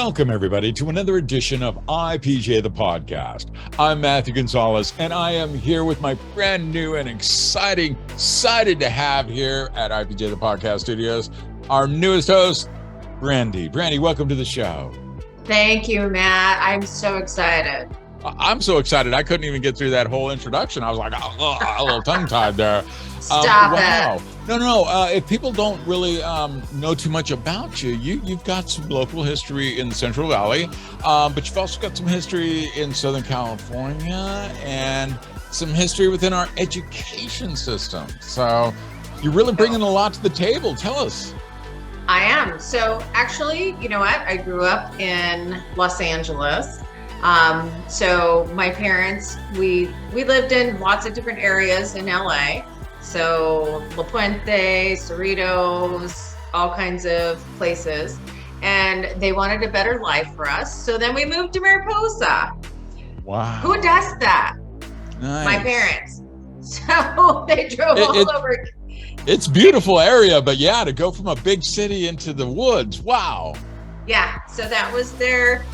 Welcome, everybody, to another edition of IPJ, the podcast. I'm Matthew Gonzalez, and I am here with my brand new and excited to have here at IPJ, the podcast studios, our newest host, Brandi. Brandi, welcome to the show. Thank you, Matt. I'm so excited. I'm so excited. I couldn't even get through that whole introduction. I was like, a little tongue-tied there. Stop wow. it. No. If people don't really know too much about you, you've got some local history in the Central Valley, but you've also got some history in Southern California and some history within our education system. So you're really bringing a lot to the table. Tell us. I am. So actually, you know what? I grew up in Los Angeles. So my parents, we lived in lots of different areas in LA. So La Puente, Cerritos, all kinds of places. And they wanted a better life for us. So then we moved to Mariposa. Wow. Who does that? Nice. My parents. So they drove all over. It's a beautiful area, but yeah, to go from a big city into the woods. Wow. Yeah. So that was their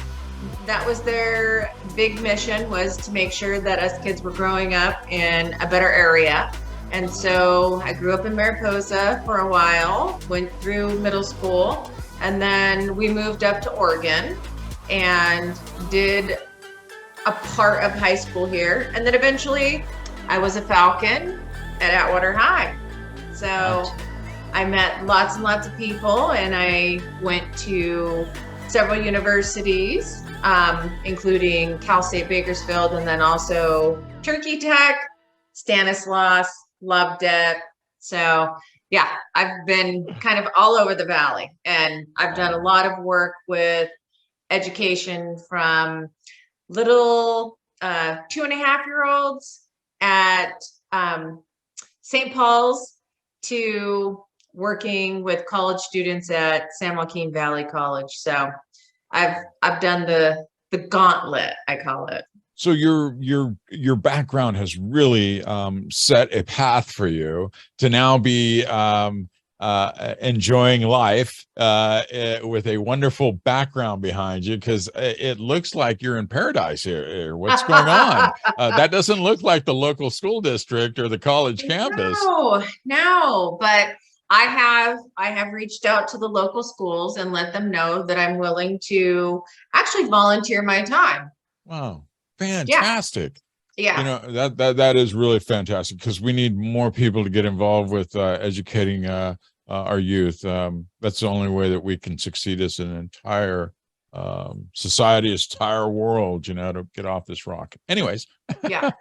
big mission, was to make sure that us kids were growing up in a better area. And so I grew up in Mariposa for a while, went through middle school, and then we moved up to Oregon and did a part of high school here. And then eventually I was a Falcon at Atwater High. So I met lots and lots of people, and I went to several universities, including Cal State Bakersfield, and then also Turkey Tech, Stanislaus, loved it. So yeah, I've been kind of all over the valley, and I've done a lot of work with education from little 2.5-year-olds at St. Paul's to working with college students at San Joaquin Valley College. So I've done the gauntlet, I call it. So your background has really set a path for you to now be enjoying life with a wonderful background behind you, because it looks like you're in paradise here. What's going on? That doesn't look like the local school district or the college campus. No, but I have reached out to the local schools and let them know that I'm willing to actually volunteer my time. Wow. Fantastic. Yeah. You know, that is really fantastic, because we need more people to get involved with educating our youth. That's the only way that we can succeed as an entire society, as entire world, you know, to get off this rock. Anyways, yeah.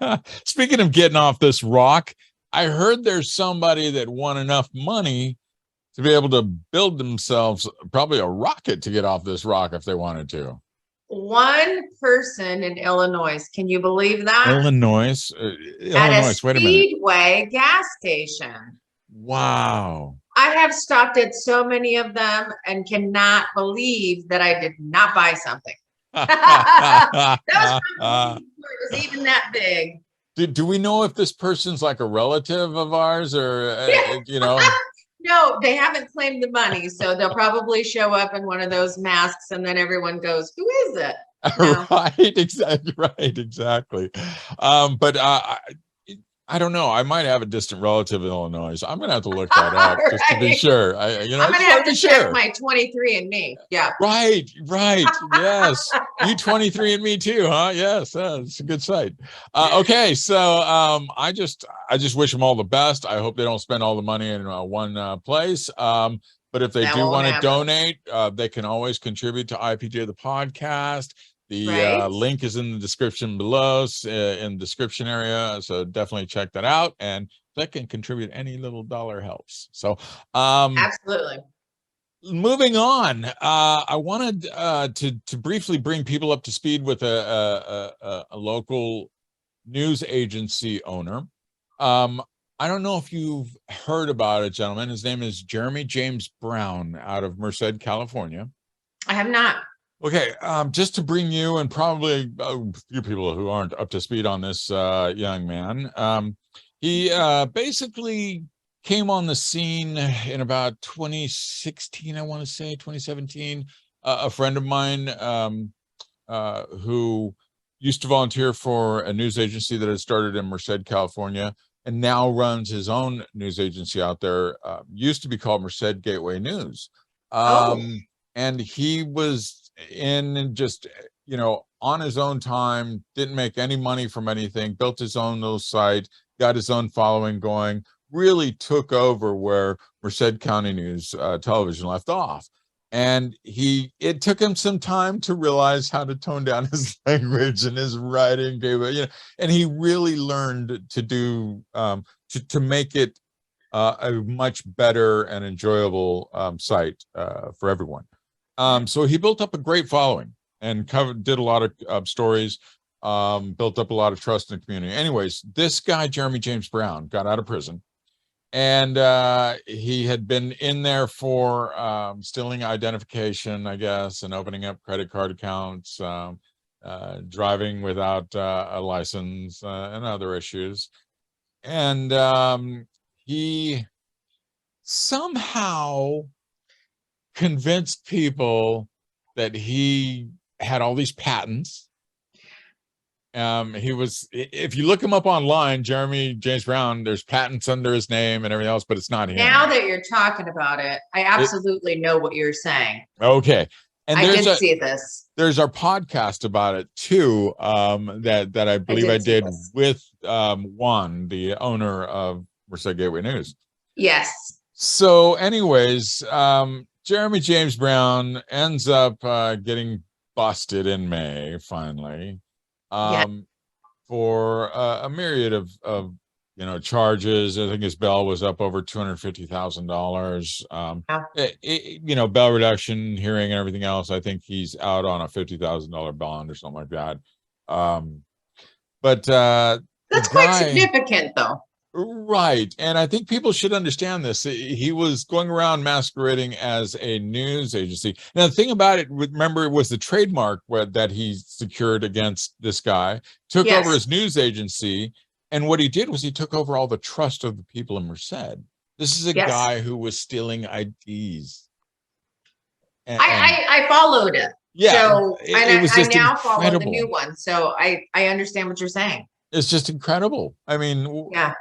Speaking of getting off this rock, I heard there's somebody that won enough money to be able to build themselves probably a rocket to get off this rock if they wanted to. One person in Illinois. Can you believe that? Illinois. At a Wait a minute. Speedway gas station. Wow. I have stopped at so many of them and cannot believe that I did not buy something. That was probably before it was even that big. Do we know if this person's like a relative of ours, or you know? No, they haven't claimed the money, so they'll probably show up in one of those masks, and then everyone goes, "Who is it?" No. Right, exactly. But I don't know. I might have a distant relative in Illinois. I'm gonna have to look that up just to be sure. I'm gonna have to check my 23andMe. Yeah. Right. Yes. You 23andMe too, huh? Yes, it's a good site. Okay, so I just wish them all the best. I hope they don't spend all the money in one place. But if they do want to donate, they can always contribute to IPJ the podcast. The link is in the description below, in the description area. So definitely check that out, and that can contribute. Any little dollar helps. So absolutely. Moving on, I wanted to briefly bring people up to speed with a local news agency owner. I don't know if you've heard about it, gentlemen. His name is Jeremy James Brown out of Merced, California. I have not. Okay, just to bring you and probably a few people who aren't up to speed on this young man, he basically came on the scene in about 2016, I want to say 2017, a friend of mine who used to volunteer for a news agency that had started in Merced, California, and now runs his own news agency out there. Used to be called Merced Gateway News. And he was in just, on his own time, didn't make any money from anything, built his own little site, got his own following going, really took over where Merced County News television left off. And it took him some time to realize how to tone down his language and his writing, and he really learned to do, to make it a much better and enjoyable site for everyone. So he built up a great following and did a lot of stories, built up a lot of trust in the community. Anyways, this guy, Jeremy James Brown, got out of prison. And he had been in there for stealing identification, I guess, and opening up credit card accounts, driving without a license, and other issues. And he somehow convinced people that he had all these patents. He was, if you look him up online, Jeremy James Brown, there's patents under his name and everything else, but it's not him. Now that you're talking about it, I absolutely know what you're saying. Okay. And I did see this. There's our podcast about it too, that I believe I did with Juan, the owner of Merced Gateway News. Yes. So anyways, Jeremy James Brown ends up getting busted in May, finally. For a myriad of charges. I think his bail was up over $250,000. Bail reduction hearing and everything else. I think he's out on a $50,000 bond or something like that. But that's quite significant, though. Right. And I think people should understand this. He was going around masquerading as a news agency. Now, the thing about it, remember, it was the trademark that he secured against this guy, took over his news agency. And what he did was he took over all the trust of the people in Merced. This is a guy who was stealing IDs. I followed it. Yeah. So it was just I now incredible. follow the new one. So I understand what you're saying. It's just incredible. I mean, yeah.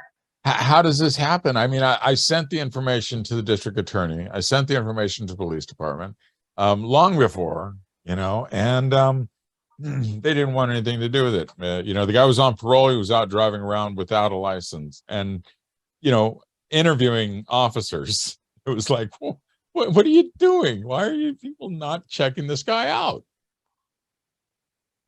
How does this happen? I mean, I sent the information to the district attorney. I sent the information to the police department long before, and they didn't want anything to do with it. The guy was on parole. He was out driving around without a license and, interviewing officers. It was like, what are you doing? Why are you people not checking this guy out?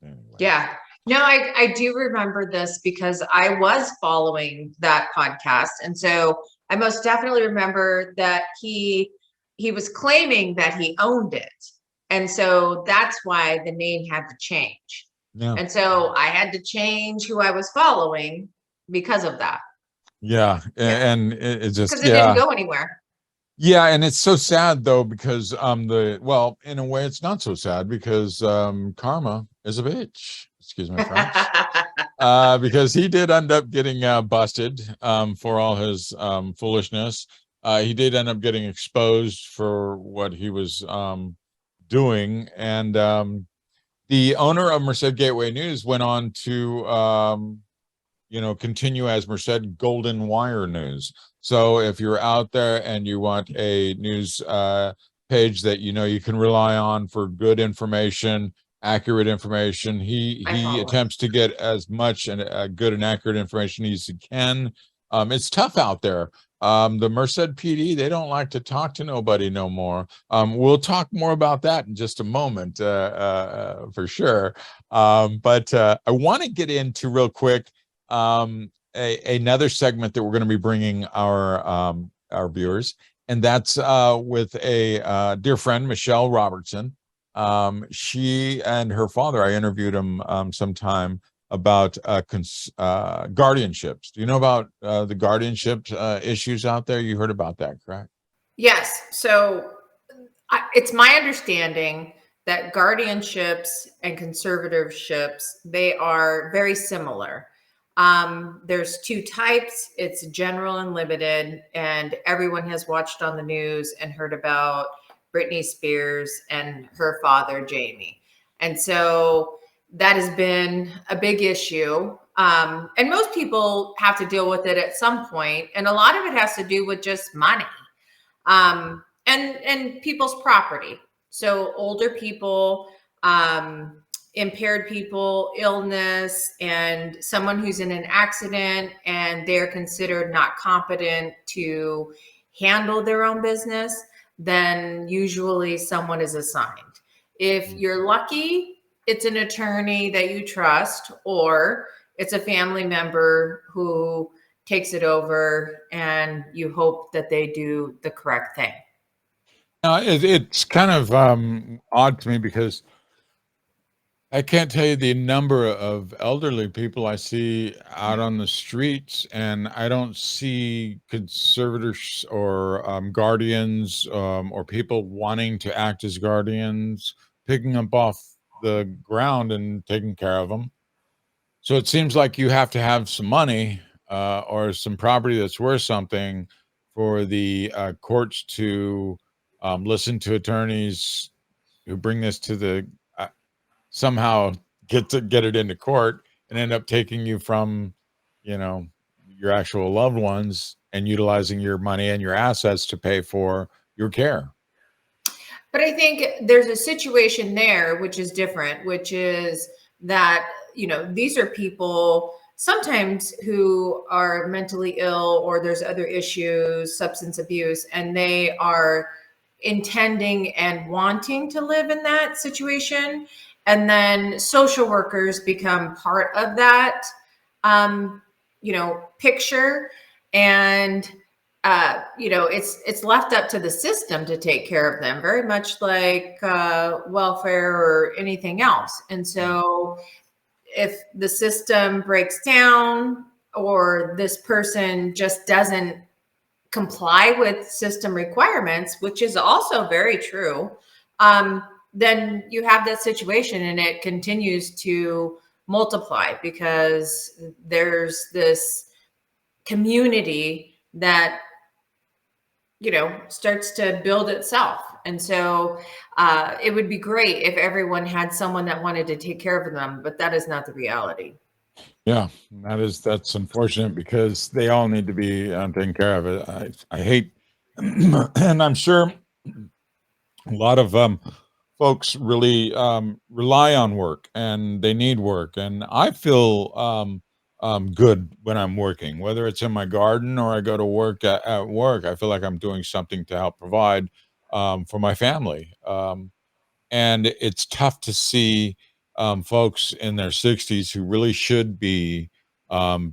Anyway. Yeah. No, I do remember this because I was following that podcast. And so I most definitely remember that he was claiming that he owned it. And so that's why the name had to change. Yeah. And so I had to change who I was following because of that. Yeah. And it just, because it didn't go anywhere. Yeah. And it's so sad though, because in a way it's not so sad because karma is a bitch. Excuse my French. Because he did end up getting busted for all his foolishness. He did end up getting exposed for what he was doing. And the owner of Merced Gateway News went on to, continue as Merced Golden Wire News. So if you're out there and you want a news page that you can rely on for good information, accurate information, he attempts to get as much and good and accurate information as he can. It's tough out there. The Merced PD, they don't like to talk to nobody no more. We'll talk more about that in just a moment, for sure. But I want to get into real quick another segment that we're going to be bringing our viewers, and that's with a dear friend, Michelle Robertson. She and her father, I interviewed him sometime about guardianships. Do you know about the guardianship issues out there? You heard about that, correct? Yes. So it's my understanding that guardianships and conservatorships, they are very similar. There's two types. It's general and limited, and everyone has watched on the news and heard about Britney Spears and her father, Jamie. And so that has been a big issue. And most people have to deal with it at some point, and a lot of it has to do with just money, and people's property. So older people, impaired people, illness, and someone who's in an accident and they're considered not competent to handle their own business, then usually someone is assigned. If you're lucky, it's an attorney that you trust, or it's a family member who takes it over and you hope that they do the correct thing. It's kind of odd to me because I can't tell you the number of elderly people I see out on the streets, and I don't see conservators or guardians or people wanting to act as guardians picking them off the ground and taking care of them. So it seems like you have to have some money or some property that's worth something for the courts to listen to attorneys who bring this to the somehow get it into court and end up taking you from, you know, your actual loved ones and utilizing your money and your assets to pay for your care. But I think there's a situation there which is different, which is that, you know, these are people sometimes who are mentally ill, or there's other issues, substance abuse, and they are intending and wanting to live in that situation. And then social workers become part of that, picture. And it's left up to the system to take care of them, very much like welfare or anything else. And so if the system breaks down, or this person just doesn't comply with system requirements, which is also very true, then you have that situation and it continues to multiply because there's this community that, you know, starts to build itself. And so it would be great if everyone had someone that wanted to take care of them, but that is not the reality. Yeah, that's unfortunate because they all need to be taken care of. I hate, and I'm sure a lot of folks really rely on work and they need work, and I feel good when I'm working, whether it's in my garden or I go to work at work. I feel like I'm doing something to help provide for my family. And it's tough to see folks in their 60s who really should be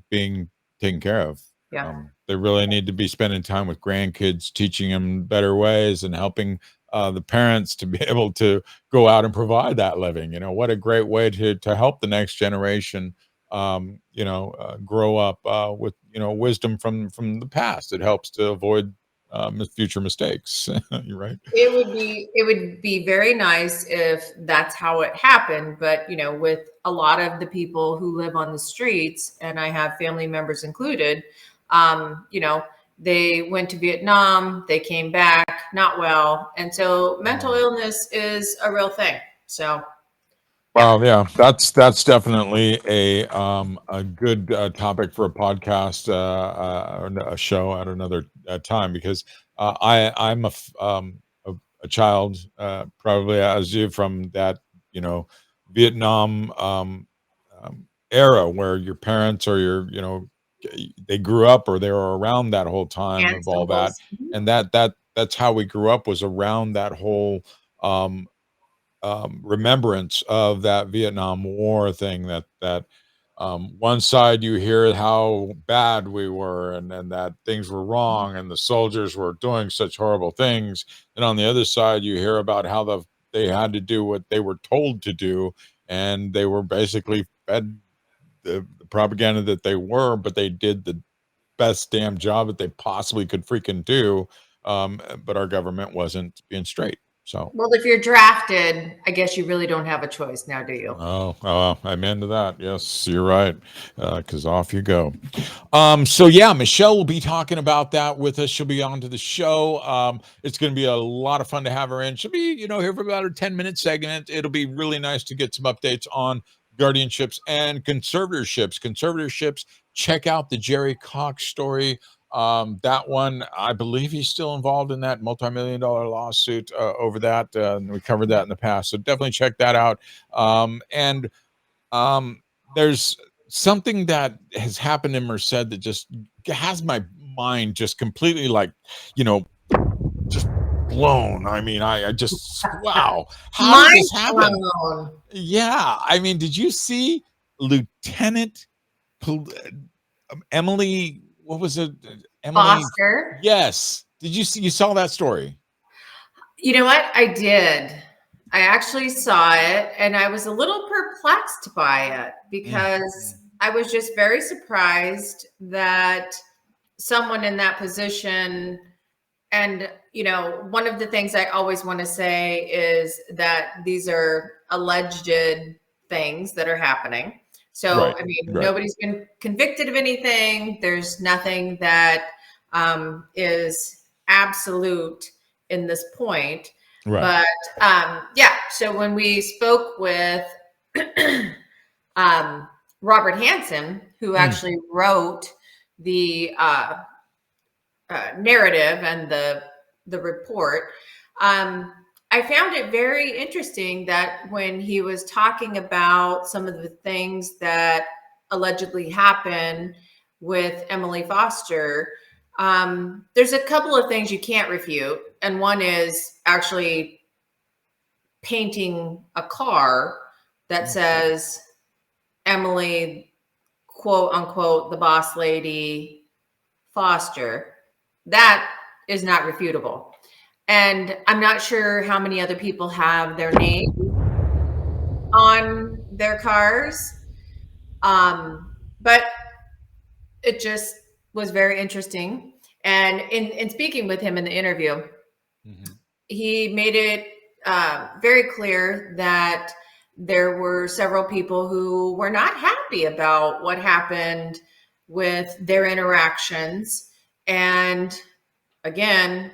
being taken care of. Yeah. They really need to be spending time with grandkids, teaching them better ways, and helping the parents to be able to go out and provide that living. You know, what a great way to help the next generation. Grow up with wisdom from the past. It helps to avoid future mistakes. You're right. It would be very nice if that's how it happened, but you know, with a lot of the people who live on the streets, and I have family members included, they went to Vietnam, they came back not well, and so mental illness is a real thing. So Well, yeah, that's definitely a good topic for a podcast or a show at another time, because I'm a child, probably as you, from that Vietnam era, where your parents or they grew up or they were around that whole time hand of all that, symbols. and that's how we grew up, was around that whole um, remembrance of that Vietnam War thing. That one side you hear how bad we were, and that things were wrong and the soldiers were doing such horrible things, and on the other side you hear about how they had to do what they were told to do, and they were basically fed the propaganda that they were, but they did the best damn job that they possibly could freaking do. But our government wasn't being straight. So, Well, if you're drafted, I guess you really don't have a choice now, do you? I'm into that. Yes, you're right. Because off you go. So yeah, Michelle will be talking about that with us. She'll be on to the show. It's going to be a lot of fun to have her in. She'll be, here for about a 10-minute segment. It'll be really nice to get some updates on guardianships and conservatorships. Conservatorships, check out the Jerry Cox story. That one, I believe he's still involved in that multi-million-dollar lawsuit over that. And we covered that in the past. So definitely check that out. And there's something that has happened in Merced that just has my mind just completely just blown. I mean, I just, wow, how did Mind this happen? blown. Yeah, I mean, did you see Lieutenant Emily? What was it? Emily? Foster. Yes. Did you saw that story? You know what? I did. I actually saw it and I was a little perplexed by it because I was just very surprised that someone in that position, and one of the things I always want to say is that these are alleged things that are happening. So, Right. I mean, Right. nobody's been convicted of anything. There's nothing that is absolute in this point. Right. But yeah, so when we spoke with Robert Hansen, who actually wrote the narrative and the report, I found it very interesting that when he was talking about some of the things that allegedly happened with Emily Foster, there's a couple of things you can't refute. And one is actually painting a car that says Emily, quote unquote, the boss lady Foster. That is not refutable. And I'm not sure how many other people have their name on their cars. But it just was very interesting. And in speaking with him in the interview, he made it very clear that there were several people who were not happy about what happened with their interactions. And again,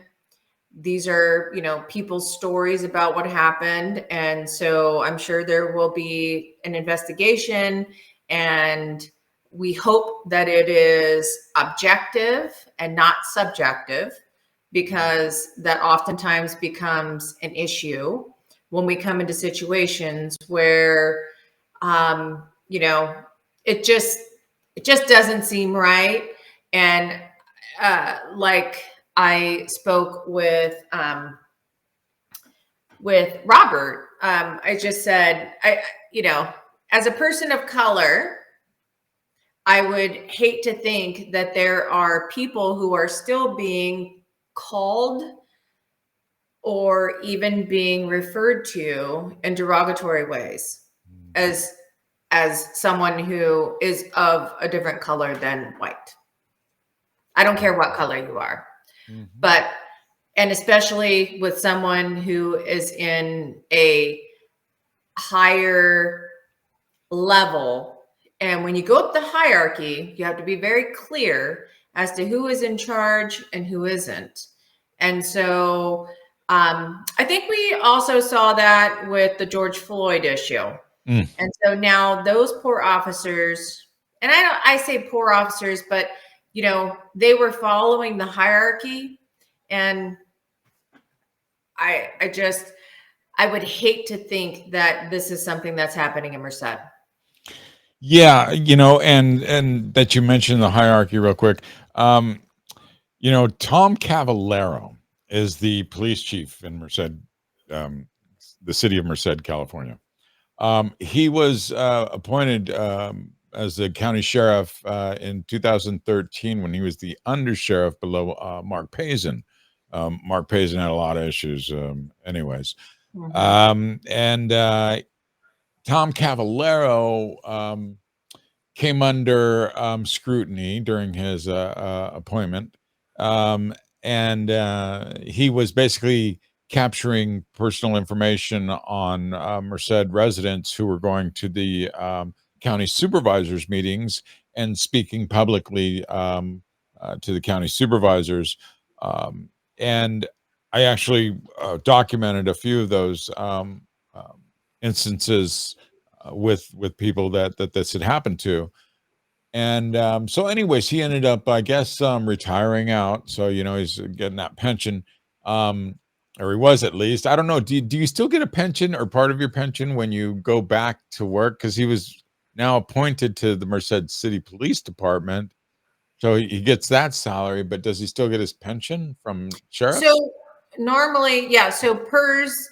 these are, people's stories about what happened. And so I'm sure there will be an investigation, and we hope that it is objective and not subjective, because that oftentimes becomes an issue when we come into situations where, it just doesn't seem right. And like I spoke with Robert, I just said, as a person of color, I would hate to think that there are people who are still being called or even being referred to in derogatory ways as someone who is of a different color than white. I don't care what color you are. But, and especially with someone who is in a higher level. And when you go up the hierarchy, you have to be very clear as to who is in charge and who isn't. And so I think we also saw that with the George Floyd issue. And so now those poor officers, and I say poor officers, but they were following the hierarchy. And I would hate to think that this is something that's happening in Merced. Yeah, and that you mentioned the hierarchy real quick. Tom Cavallero is the police chief in Merced, the city of Merced, California. He was appointed as the county sheriff in 2013 when he was the undersheriff below Mark Pazin. Mark Pazin had a lot of issues, anyways. And Tom Cavallero came under scrutiny during his appointment, and he was basically capturing personal information on Merced residents who were going to the county supervisors meetings and speaking publicly to the county supervisors. And I actually documented a few of those instances with people that this had happened to. And so anyways, he ended up, I guess, retiring out. So, he's getting that pension, or he was at least. I don't know. Do you still get a pension or part of your pension when you go back to work? Because he was now appointed to the Merced City Police Department. So he gets that salary, but does he still get his pension from sheriffs? So normally, yeah. So PERS,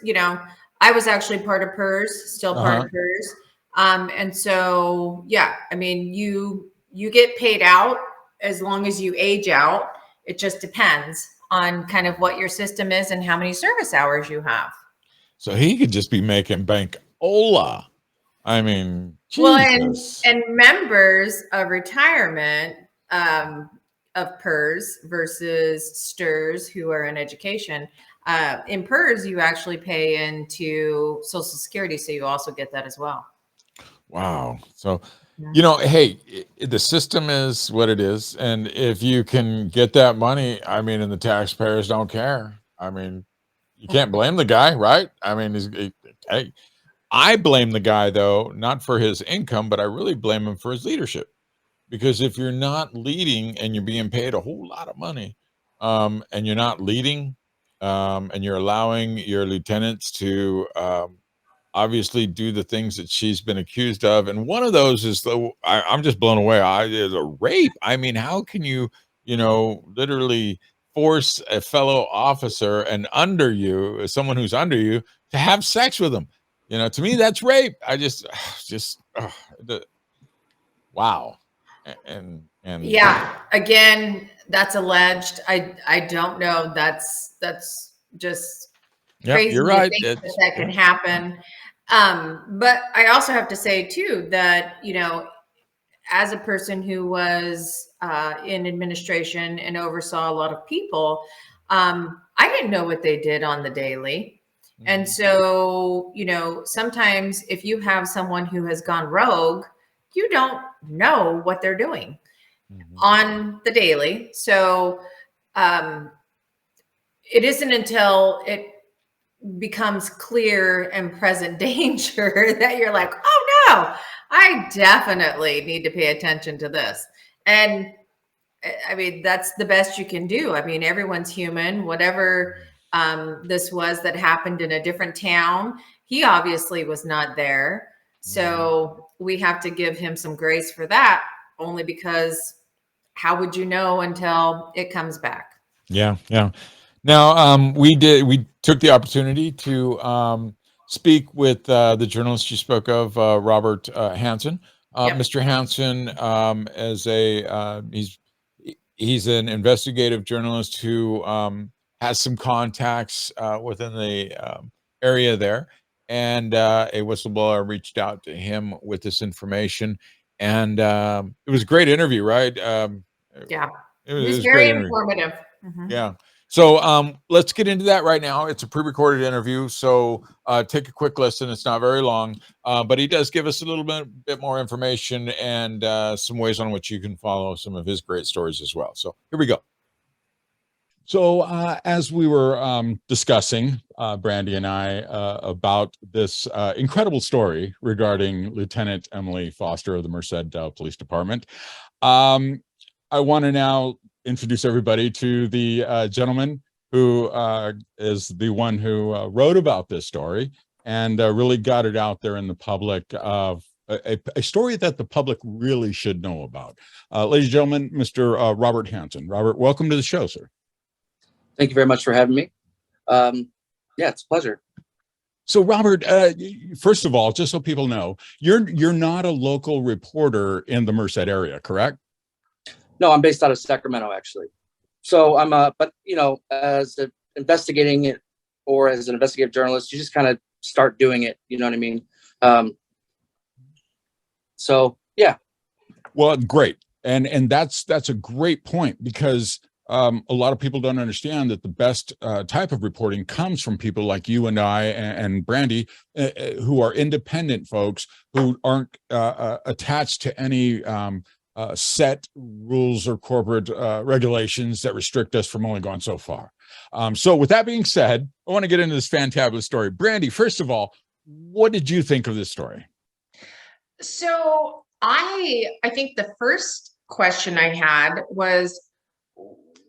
I was actually part of PERS, still part of PERS. And so, yeah, I mean, you get paid out as long as you age out. It just depends on kind of what your system is and how many service hours you have. So he could just be making bank-ola. I mean, Jesus. Well, and members of retirement of PERS versus STRS who are in education. In PERS, you actually pay into Social Security, so you also get that as well. Wow. So, hey, the system is what it is. And if you can get that money, I mean, and the taxpayers don't care. I mean, you can't blame the guy, right? I mean, I blame the guy, though, not for his income, but I really blame him for his leadership. Because if you're not leading and you're being paid a whole lot of money, and you're not leading, and you're allowing your lieutenants to obviously do the things that she's been accused of, and one of those is I'm just blown away. Is a rape. I mean, how can you literally force a fellow officer and someone who's under you, to have sex with them? To me, that's rape. I just wow. And yeah, again, that's alleged. I don't know. That's just crazy. You're right. That can happen. But I also have to say too that as a person who was in administration and oversaw a lot of people, I didn't know what they did on the daily. And so, sometimes if you have someone who has gone rogue, you don't know what they're doing on the daily. So it isn't until it becomes clear and present danger that you're like, oh no, I definitely need to pay attention to this. And I mean, that's the best you can do. I mean, everyone's human. Whatever this was that happened in a different town, he obviously was not there. So we have to give him some grace for that, only because how would you know until it comes back? Yeah. Now, we took the opportunity to speak with the journalist you spoke of, Robert Hansen. Yep. Mr. Hansen, he's an investigative journalist who has some contacts within the area there, and a whistleblower reached out to him with this information, and it was a great interview, right? Yeah, it was very informative. Yeah. So let's get into that right now. It's a pre-recorded interview, so take a quick listen. It's not very long, but he does give us a little bit more information and some ways on which you can follow some of his great stories as well. So here we go. So as we were discussing, Brandi and I, about this incredible story regarding Lieutenant Emily Foster of the Merced Police Department, I want to now introduce everybody to the gentleman who is the one who wrote about this story and really got it out there in the public, a story that the public really should know about. Ladies and gentlemen, Mr. Robert Hansen. Robert, welcome to the show, sir. Thank you very much for having me. Yeah, it's a pleasure. So, Robert, first of all, just so people know, you're not a local reporter in the Merced area, correct? No, I'm based out of Sacramento, actually. So I'm but as investigating it, or as an investigative journalist, you just kind of start doing it. You know what I mean? So yeah. Well, great, and that's a great point, because a lot of people don't understand that the best type of reporting comes from people like you and I and Brandi, who are independent folks who aren't attached to any set rules or corporate regulations that restrict us from only going so far. So with that being said, I want to get into this fantabulous story. Brandi, first of all, what did you think of this story? So I think the first question I had was,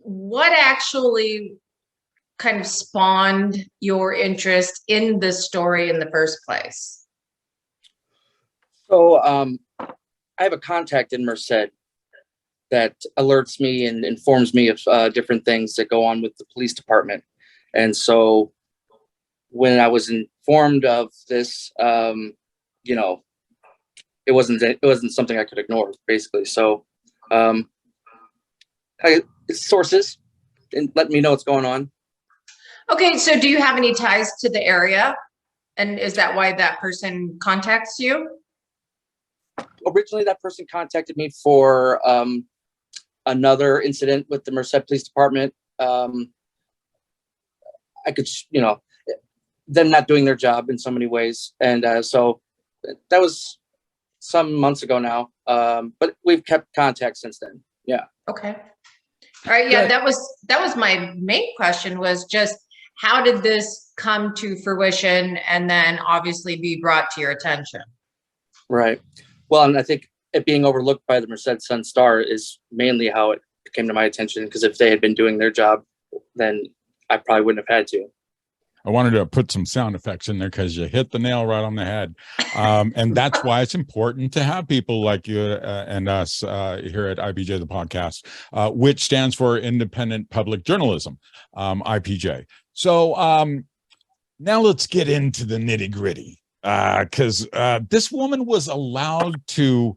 what actually kind of spawned your interest in this story in the first place? So I have a contact in Merced that alerts me and informs me of different things that go on with the police department. And so when I was informed of this, you know, it wasn't something I could ignore, basically. So sources and let me know what's going on. Okay, so do you have any ties to the area? And is that why that person contacts you? Originally, that person contacted me for another incident with the Merced Police Department. I could, you know, them not doing their job in so many ways. And so that was some months ago now. But we've kept contact since then. Yeah. Okay. All right. Yeah, that was my main question, was just how did this come to fruition and then obviously be brought to your attention? Right. Well, and I think it being overlooked by the Merced Sun Star is mainly how it came to my attention, because if they had been doing their job, then I probably wouldn't have had to. I wanted to put some sound effects in there because you hit the nail right on the head. And that's why it's important to have people like you and us here at IPJ, the podcast, which stands for Independent Public Journalism, IPJ. So now let's get into the nitty gritty, because this woman was allowed to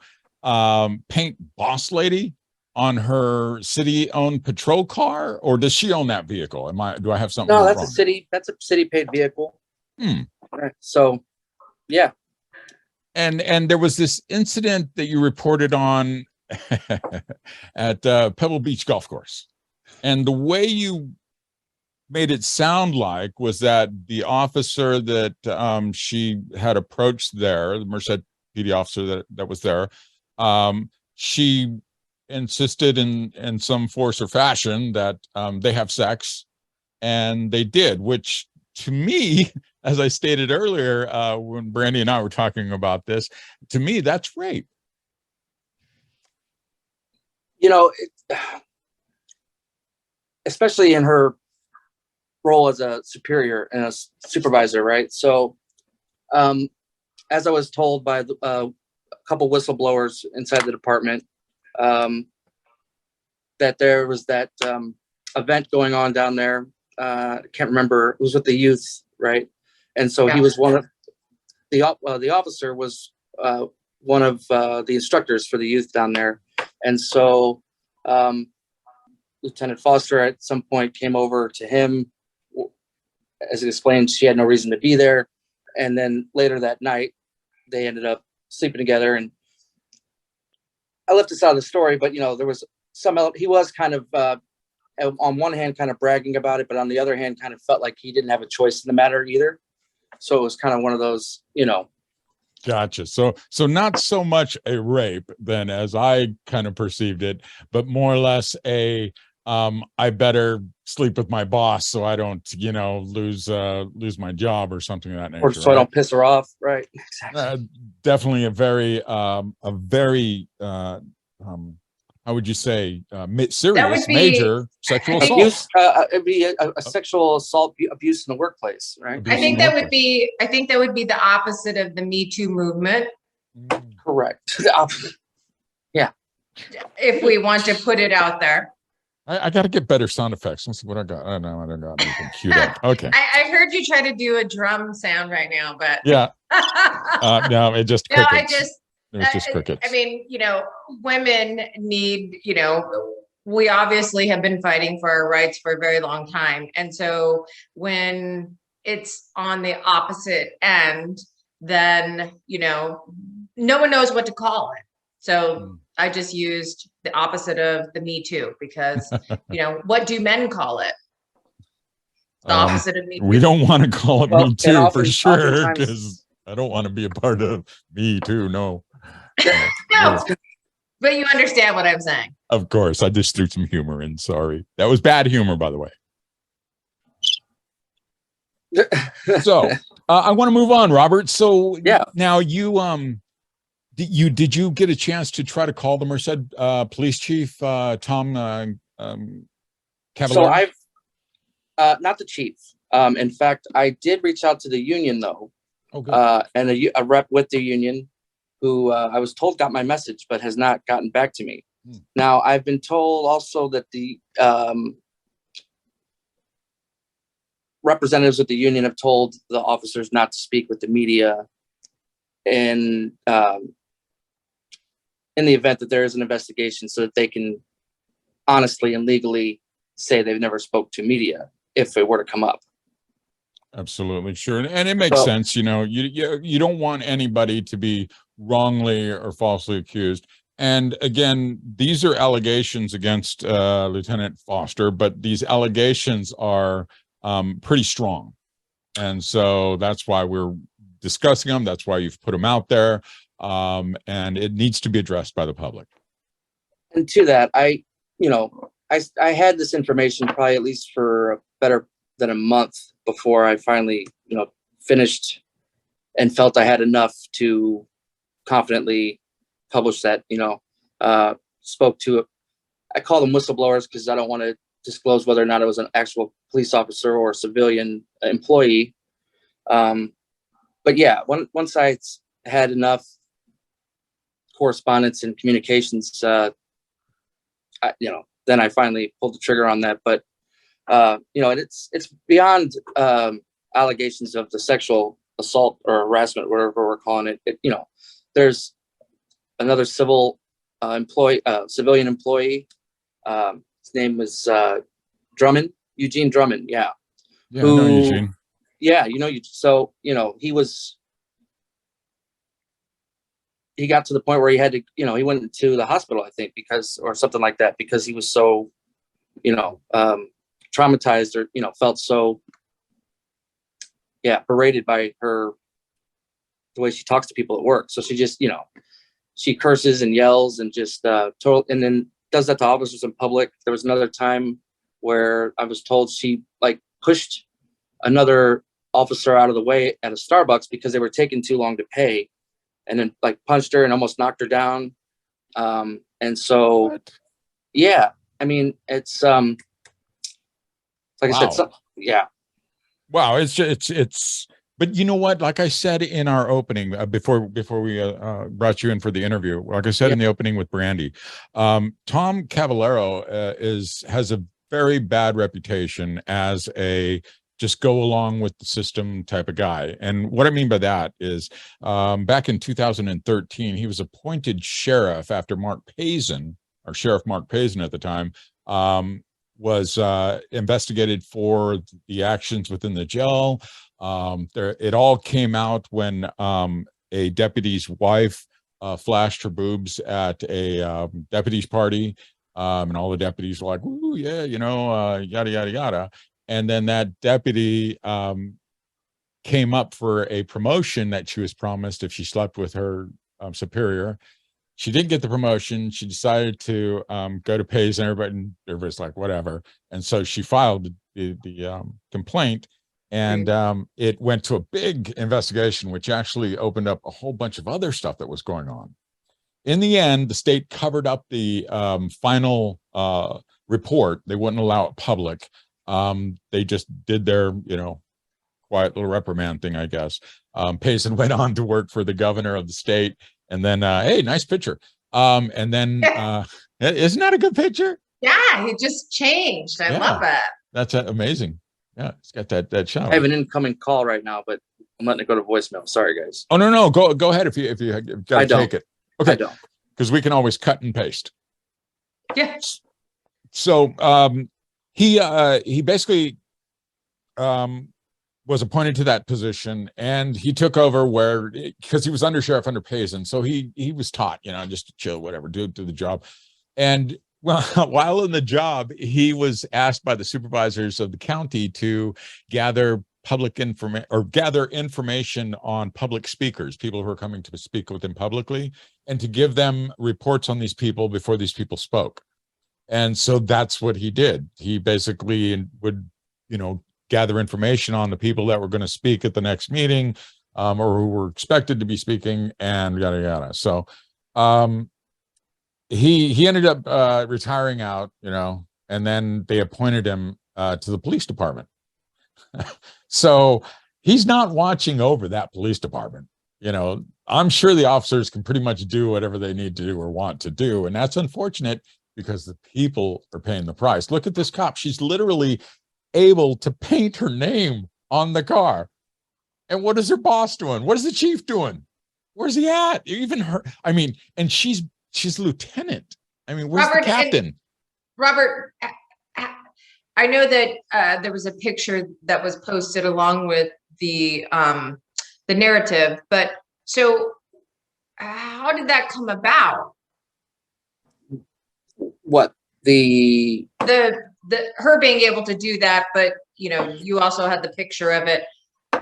paint Boss Lady on her city-owned patrol car, or does she own that vehicle? Do I have something? No, wrong? That's a city-paid vehicle. Right. So, yeah. And there was this incident that you reported on at Pebble Beach Golf Course, and the way you made it sound like was that the officer that she had approached there, the Merced PD officer that was there, she insisted in some force or fashion that they have sex, and they did, which to me, as I stated earlier, when Brandi and I were talking about this, to me, that's rape. You know, especially in her role as a superior and a supervisor, right? So, as I was told by a couple whistleblowers inside the department, that there was that event going on down there. I can't remember. It was with the youth, right? And so he was one of the officer was one of the instructors for the youth down there. And so Lieutenant Foster at some point came over to him. As he explained, she had no reason to be there. And then later that night, they ended up sleeping together. And I left this out of the story, but, you know, there was he was kind of, on one hand, kind of bragging about it, but on the other hand, kind of felt like he didn't have a choice in the matter either. So it was kind of one of those, you know. Gotcha. So not so much a rape then, as I kind of perceived it, but more or less a, I better sleep with my boss so I don't, you know, lose my job or something of that nature. Or so I don't piss her off. Right. Exactly. Definitely a very, how would you say, serious, major sexual assault. It'd be a sexual assault, abuse in the workplace, right? I think that would be the opposite of the Me Too movement. Correct. Yeah. If we want to put it out there. I got to get better sound effects. Let's see what I got. I know I don't got anything queued up. Okay. I heard you try to do a drum sound right now, but yeah. No, it just crickets. It was just crickets. I mean, you know, women need, you know, we obviously have been fighting for our rights for a very long time. And so when it's on the opposite end, then, you know, no one knows what to call it. So I just used the opposite of the Me Too, because, you know, what do men call it? The opposite of Me Too. We don't want to call it Well, Me and Too for often- sure, oftentimes- because I don't want to be a part of Me Too. No. No, but you understand what I'm saying. Of course, I just threw some humor in. Sorry, that was bad humor, by the way. So I want to move on, Robert. So Yeah. now did you get a chance to try to call the Merced police chief, Tom Cavallaro? So I've not the chief. In fact, I did reach out to the union though, and a rep with the union, who I was told got my message but has not gotten back to me. Now I've been told also that the representatives of the union have told the officers not to speak with the media, and in the event that there is an investigation, so that they can honestly and legally say they've never spoke to media if it were to come up. Absolutely, sure, and it makes sense. You know, you don't want anybody to be wrongly or falsely accused. And again, these are allegations against Lieutenant Foster, but these allegations are pretty strong, and so that's why we're discussing them. That's why you've put them out there, and it needs to be addressed by the public. And to that, I had this information probably at least for better than a month before I finally, finished and felt I had enough to confidently publish that. Spoke to it. I call them whistleblowers because I don't want to disclose whether or not it was an actual police officer or a civilian employee. But yeah, once I had enough correspondence and communications, then I finally pulled the trigger on that. But and it's beyond allegations of the sexual assault or harassment, whatever we're calling it. There's another civilian employee. His name was Drummond, Eugene Drummond. Yeah. Yeah, I know Eugene. Yeah, so he got to the point where he had to, he went to the hospital, I think, or something like that, because he was so, traumatized or, felt so, berated by her, the way she talks to people at work. So she just, she curses and yells and just and then does that to officers in public. There was another time where I was told she pushed another officer out of the way at a Starbucks because they were taking too long to pay, and then punched her and almost knocked her down. And so, What? Yeah, I mean, it's like Wow. I said, yeah. Wow, it's. But you know what? Like I said in our opening, before we brought you in for the interview, like I said in the opening with Brandi, Tom Cavallaro has a very bad reputation as a just go along with the system type of guy. And what I mean by that is back in 2013, he was appointed sheriff after Sheriff Mark Pazin at the time, was investigated for the actions within the jail. It all came out when a deputy's wife flashed her boobs at a deputy's party, and all the deputies were like, "Ooh, yeah, yada yada yada." And then that deputy came up for a promotion that she was promised if she slept with her superior. She didn't get the promotion. She decided to go to Payson. Everybody's like, whatever. And so she filed the complaint, and it went to a big investigation, which actually opened up a whole bunch of other stuff that was going on. In the end, the state covered up the final report. They wouldn't allow it public. They just did their, quiet little reprimand thing, I guess. Payson went on to work for the governor of the state. And then, hey, nice picture. And then, isn't that a good picture? Yeah, he just changed. I love it. That's amazing. Yeah, it's got that shot. I have an incoming call right now, but I'm letting it go to voicemail. Sorry, guys. Oh no, go ahead if you got to take it. Okay, I don't, because we can always cut and paste. Yeah. So he basically was appointed to that position, and he took over because he was undersheriff under Payson. So he was taught, just to chill, whatever, do the job. And well, while in the job, he was asked by the supervisors of the county to gather public information or gather information on public speakers, people who are coming to speak with him publicly, and to give them reports on these people before these people spoke. And so that's what he did. He basically would, gather information on the people that were going to speak at the next meeting, or who were expected to be speaking, and yada yada. So he ended up retiring out, and then they appointed him to the police department. So he's not watching over that police department. I'm sure the officers can pretty much do whatever they need to do or want to do, and that's unfortunate because the people are paying the price. Look at this cop. She's literally able to paint her name on the car. And what is her boss doing? What is the chief doing? Where's he at? Even her. I mean, and she's lieutenant. I mean, where's the captain? Robert, I know that there was a picture that was posted along with the narrative, but so how did that come about? What the her being able to do that, but you also had the picture of it.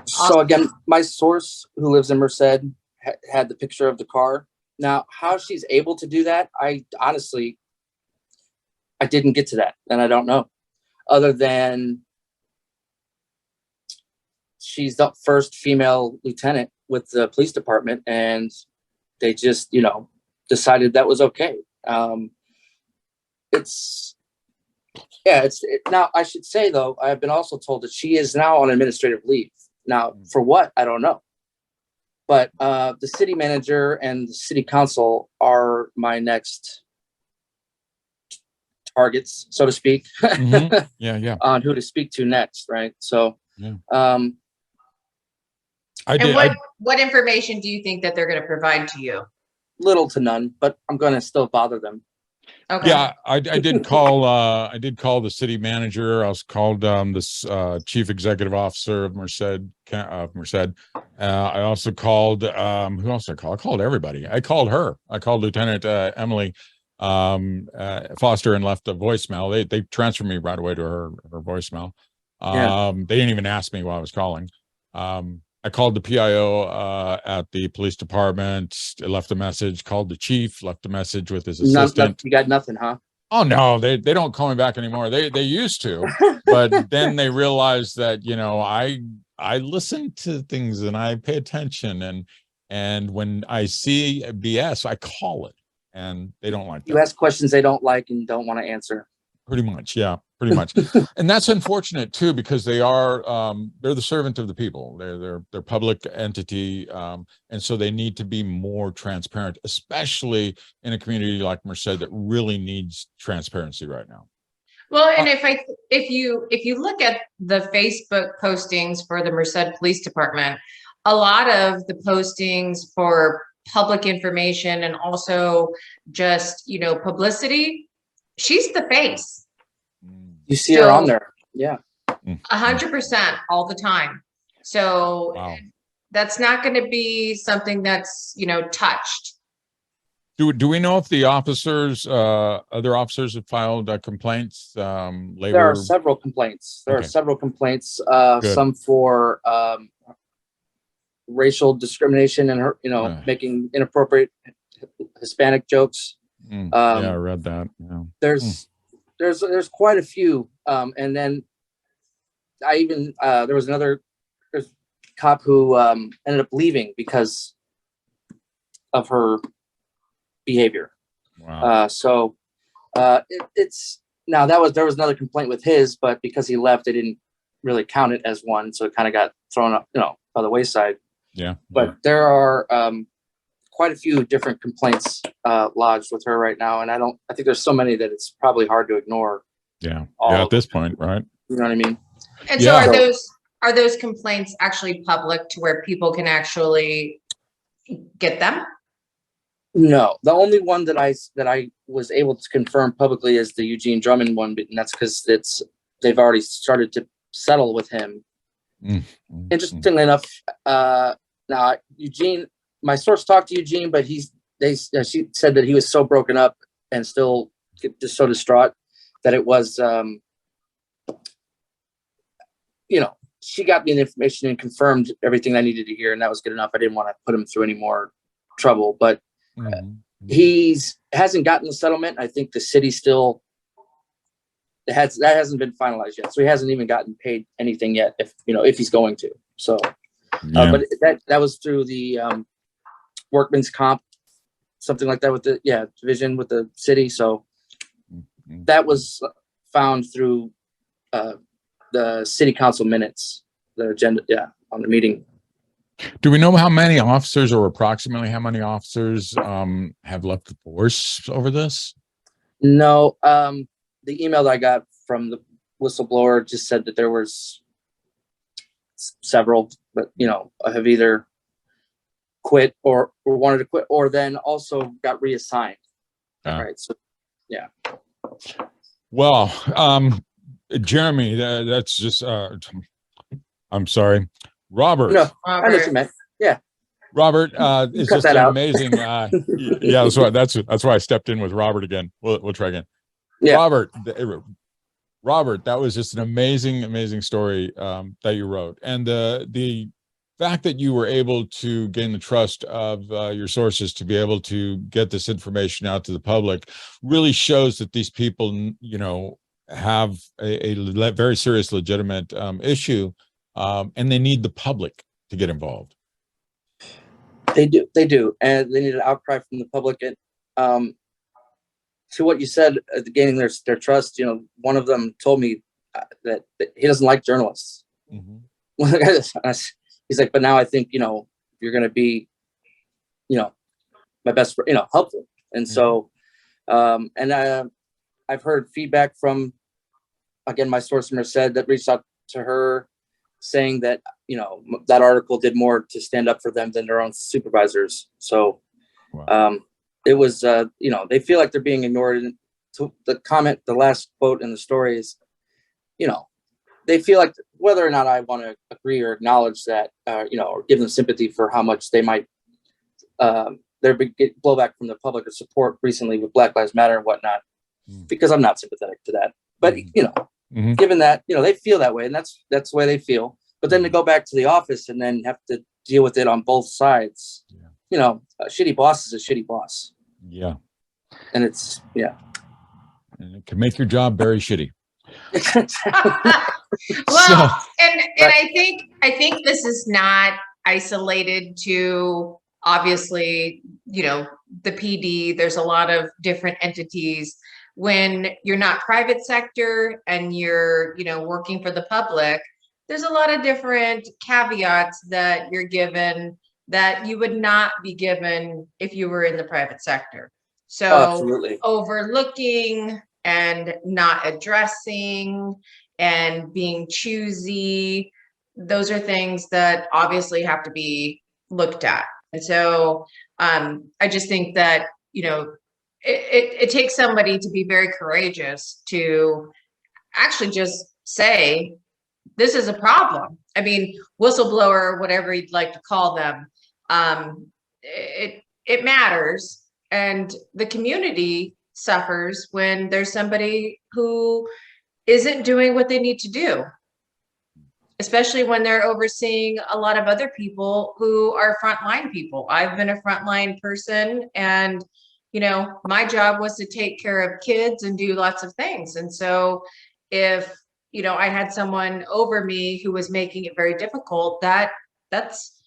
So again, my source who lives in Merced had the picture of the car. Now, how she's able to do that, I honestly didn't get to that, and I don't know. Other than she's the first female lieutenant with the police department, and they just, decided that was okay. Now I should say though, I've been also told that she is now on administrative leave. Now, for what, I don't know. But the city manager and the city council are my next targets, so to speak. Mm-hmm. Yeah. On who to speak to next, right? So, what information do you think that they're going to provide to you? Little to none, but I'm going to still bother them. Okay. Yeah, I did call. I did call the city manager. I was called this chief executive officer of Merced. I also called. Who else I called? I called everybody. I called her. I called Lieutenant Emily Foster and left a voicemail. They transferred me right away to her voicemail. They didn't even ask me while I was calling. I called the PIO at the police department, left a message, called the chief, left a message with his assistant. You got nothing, huh? Oh no, they don't call me back anymore. They used to, but then they realized that, I listen to things and I pay attention, and when I see BS, I call it, and they don't like that. You ask questions they don't like and don't want to answer. Pretty much. Yeah, pretty much. And that's unfortunate too, because they're the servant of the people. They're public entity. And so they need to be more transparent, especially in a community like Merced that really needs transparency right now. Well, and if you look at the Facebook postings for the Merced Police Department, a lot of the postings for public information and also just, publicity, she's the face. You see her on there. Yeah. 100% all the time. So wow. That's not going to be something that's, touched. Do we know if the other officers have filed complaints? Labor? There are several complaints. There are several complaints, some for racial discrimination and making inappropriate Hispanic jokes. Yeah, I read that. Yeah. There's quite a few, and then there was another cop who ended up leaving because of her behavior. Wow. It's now there was another complaint with his, but because he left, they didn't really count it as one, so it kind of got thrown up, by the wayside. Yeah. But there are quite a few different complaints lodged with her right now, and I think there's so many that it's probably hard to ignore. Yeah. At this point, right? You know what I mean? And so are those complaints actually public to where people can actually get them? No, the only one that I was able to confirm publicly is the Eugene Drummond one, and that's because they've already started to settle with him. Interestingly enough, now Eugene, my source talked to Eugene, but she said that he was so broken up and still just so distraught that it was, she got me the information and confirmed everything I needed to hear, and that was good enough. I didn't want to put him through any more trouble, but hasn't gotten the settlement. I think the city still that hasn't been finalized yet, so he hasn't even gotten paid anything yet. If he's going to, so but that was through the workman's comp, something like that, with the division with the city. So that was found through the city council minutes, the agenda, on the meeting. Do we know how many officers, or approximately how many officers have left the force over this? No, the email that I got from the whistleblower just said that there was several, but have either quit or wanted to quit, or then also got reassigned. Right. So, yeah. Well, Jeremy, that's just, I'm sorry, Robert. No, I know what you meant. Yeah. Robert, it's just an amazing. Yeah, that's why I stepped in with Robert again. We'll try again. Yeah. Robert, that was just an amazing story that you wrote, and the fact that you were able to gain the trust of your sources to be able to get this information out to the public really shows that these people, have a very serious, legitimate issue, and they need the public to get involved. They do, and they need an outcry from the public. And to what you said, gaining their trust, one of them told me that he doesn't like journalists. He's like, but now I think, you're going to be, my best friend, helpful. And so, I've heard feedback from, again, my source in Merced that reached out to her saying that, that article did more to stand up for them than their own supervisors. So, it was, they feel like they're being ignored. And so the last quote in the story is, they feel like whether or not I want to agree or acknowledge that, or give them sympathy for how much they might, there be blowback from the public or support recently with Black Lives Matter and whatnot, because I'm not sympathetic to that. But, given that, they feel that way, and that's the way they feel. But then to go back to the office and then have to deal with it on both sides, a shitty boss is a shitty boss. Yeah. And it's, and it can make your job very shitty. Well, and I think this is not isolated to, obviously, the PD. There's a lot of different entities. When you're not private sector and you're, working for the public, there's a lot of different caveats that you're given that you would not be given if you were in the private sector. So overlooking and not addressing and being choosy, those are things that obviously have to be looked at. And so I just think that, it takes somebody to be very courageous to actually just say, this is a problem. I mean, whistleblower, whatever you'd like to call them, it matters. And the community suffers when there's somebody who isn't doing what they need to do, especially when they're overseeing a lot of other people who are frontline people. I've been a frontline person, and my job was to take care of kids and do lots of things. And so if I had someone over me who was making it very difficult, that's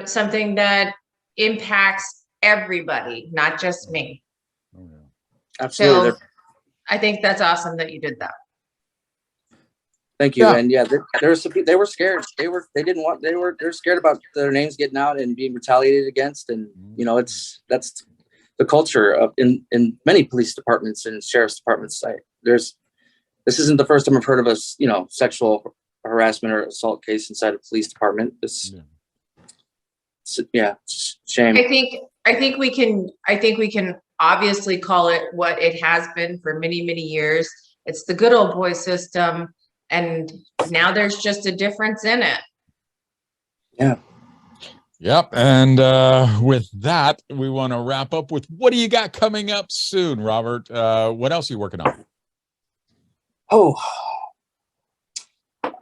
something that impacts everybody, not just me. Absolutely. So I think that's awesome that you did that. Thank you. Yeah. And there were some people, they were scared. They're scared about their names getting out and being retaliated against. And that's the culture of in many police departments and sheriff's departments. This isn't the first time I've heard of a sexual harassment or assault case inside a police department. It's shame. I think we can obviously call it what it has been for many, many years. It's the good old boy system, and now there's just a difference in it. Yep. And with that, we want to wrap up with what do you got coming up soon, Robert? What else are you working on? Oh,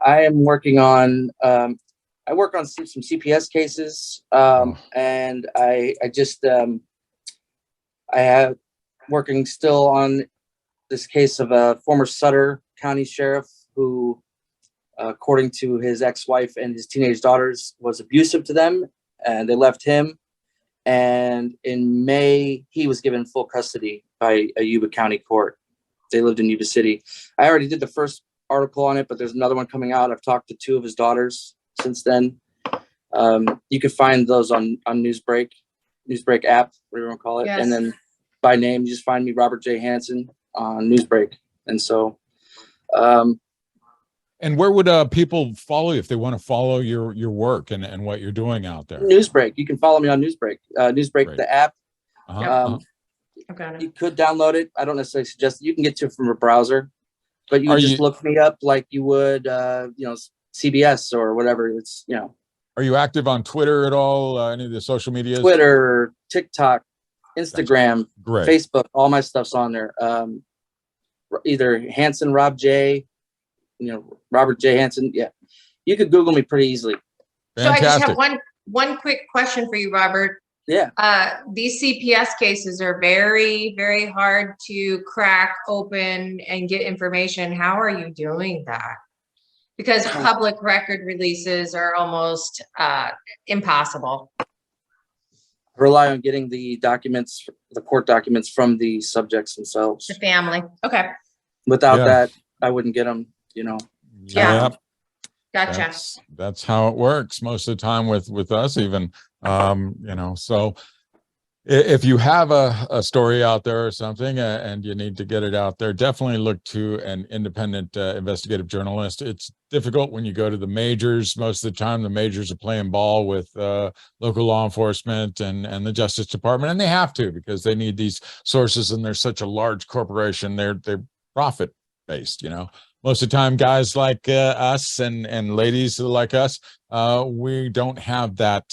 I am working on, I work on some CPS cases, and I just, I have working still on this case of a former Sutter County sheriff who, according to his ex-wife and his teenage daughters, was abusive to them, and they left him. And in May, he was given full custody by a Yuba County court. They lived in Yuba City. I already did the first article on it, but there's another one coming out. I've talked to 2 of his daughters since then. You can find those on Newsbreak app, whatever you want to call it. Yes. And then by name, you just find me, Robert J. Hansen, on Newsbreak. And so, and where would people follow you if they want to follow your work and what you're doing out there? Newsbreak. You can follow me on Newsbreak. Newsbreak, Great. the app. Okay. You could download it. I don't necessarily suggest it. You can get to it from a browser, but you just look me up like you would, CBS or whatever. It's, Are you active on Twitter at all? Any of the social medias? Twitter, TikTok, Instagram, Great. Facebook, all my stuff's on there. Either Hansen, Rob J, Robert J. Hansen. Yeah. You could Google me pretty easily. Fantastic. So I just have one quick question for you, Robert. Yeah. These CPS cases are very, very hard to crack open and get information. How are you doing that? Because public record releases are almost impossible. Rely on getting the documents, the court documents from the subjects themselves. The family. Okay. Without that, I wouldn't get them, Yeah. Gotcha. That's how it works most of the time with us even, so if you have a story out there or something and you need to get it out there, definitely look to an independent investigative journalist. It's difficult when you go to the majors. Most of the time, the majors are playing ball with local law enforcement and the Justice Department, and they have to because they need these sources, and they're such a large corporation. They're profit based, Most of the time, guys like us and ladies like us, we don't have that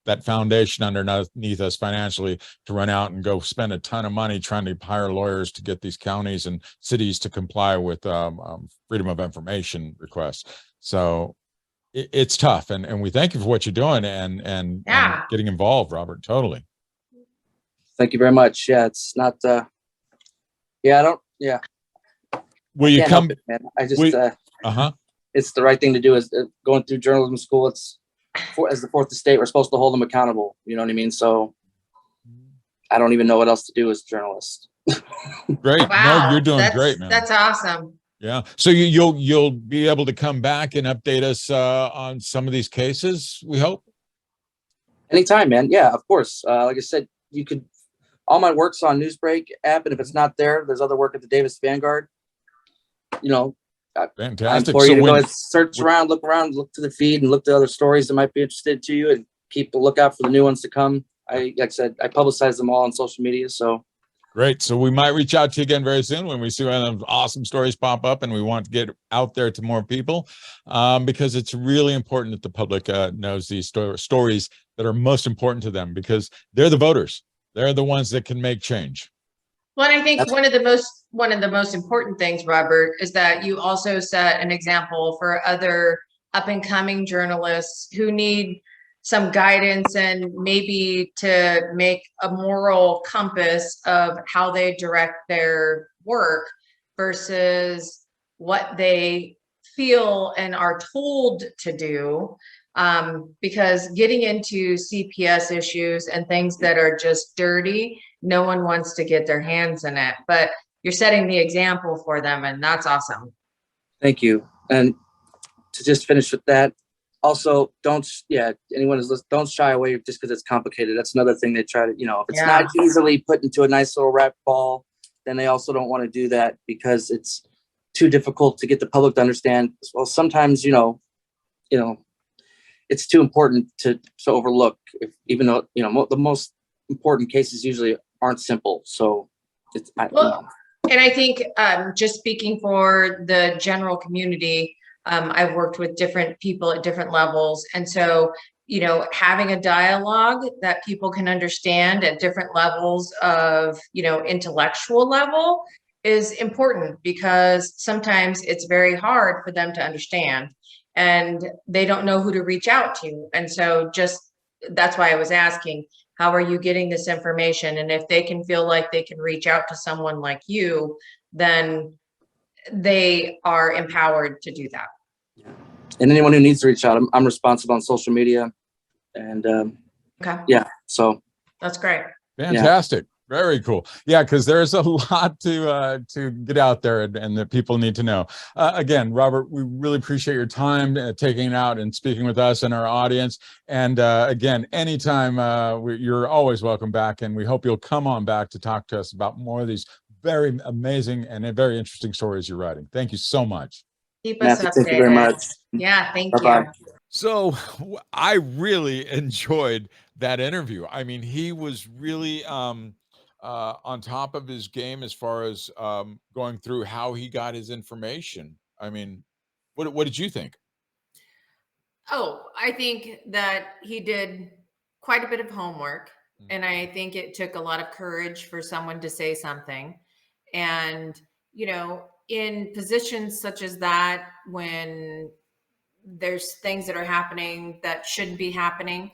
that foundation underneath us financially to run out and go spend a ton of money trying to hire lawyers to get these counties and cities to comply with freedom of information requests. So it's tough, and we thank you for what you're doing and getting involved, Robert. Totally. Thank you very much. Yeah, it's not. Will you come? Man. I just. Uh-huh. It's the right thing to do. Is going through journalism school. It's as the 4th estate, we're supposed to hold them accountable. You know what I mean? So I don't even know what else to do as a journalist. Great. Wow. No, you're doing great, man. That's awesome. Yeah. So you'll be able to come back and update us on some of these cases, we hope. Anytime, man. Yeah, of course. Like I said, you could. All my work's on Newsbreak app, and if it's not there, there's other work at the Davis Vanguard. Fantastic. I implore you to go and search around, look to the feed, and look to other stories that might be interested to you, and keep a lookout for the new ones to come. Like I said, I publicize them all on social media. So great. So we might reach out to you again very soon when we see one of those awesome stories pop up, and we want to get out there to more people because it's really important that the public knows these stories that are most important to them, because they're the voters. They're the ones that can make change. Well, I think one of the most important things, Robert, is that you also set an example for other up and coming journalists who need some guidance and maybe to make a moral compass of how they direct their work versus what they feel and are told to do. Because getting into CPS issues and things that are just dirty, no one wants to get their hands in it, but you're setting the example for them, and that's awesome. Thank you. And to just finish with that, also don't shy away just because it's complicated. That's another thing they try to, if it's not easily put into a nice little wrap ball, then they also don't want to do that because it's too difficult to get the public to understand. Well, sometimes, it's too important to overlook, even though, the most important cases usually aren't simple. So and I think just speaking for the general community, I've worked with different people at different levels. And so, having a dialogue that people can understand at different levels of, intellectual level is important, because sometimes it's very hard for them to understand and they don't know who to reach out to. And so that's why I was asking, how are you getting this information? And if they can feel like they can reach out to someone like you, then they are empowered to do that. And anyone who needs to reach out, I'm responsive on social media. And Okay. yeah, so That's great. Fantastic. Very cool. Yeah, because there's a lot to get out there, and that people need to know. Again, Robert, we really appreciate your time taking it out and speaking with us and our audience. And again, anytime, you're always welcome back, and we hope you'll come on back to talk to us about more of these very amazing and very interesting stories you're writing. Thank you so much. Keep us updated. Thank you very much. Yeah, thank Bye-bye. you. So I really enjoyed that interview. I mean, he was really on top of his game as far as going through how he got his information. I mean, what did you think? Oh, I think that he did quite a bit of homework. And I think it took a lot of courage for someone to say something. And, in positions such as that, when there's things that are happening that shouldn't be happening,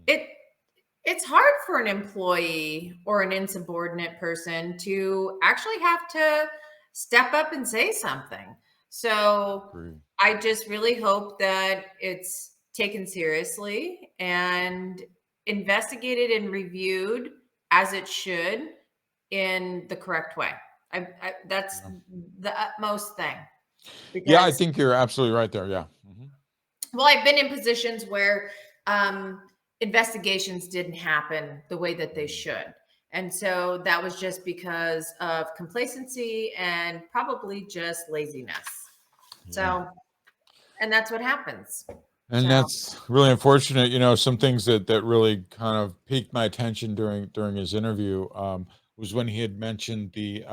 it's hard for an employee or an insubordinate person to actually have to step up and say something. So I just really hope that it's taken seriously and investigated and reviewed as it should in the correct way. That's the utmost thing. Yeah, I think you're absolutely right there. Yeah. Well, I've been in positions where investigations didn't happen the way that they should. And so that was just because of complacency and probably just laziness. So, and that's what happens. And that's really unfortunate. Some things that really kind of piqued my attention during his interview was when he had mentioned the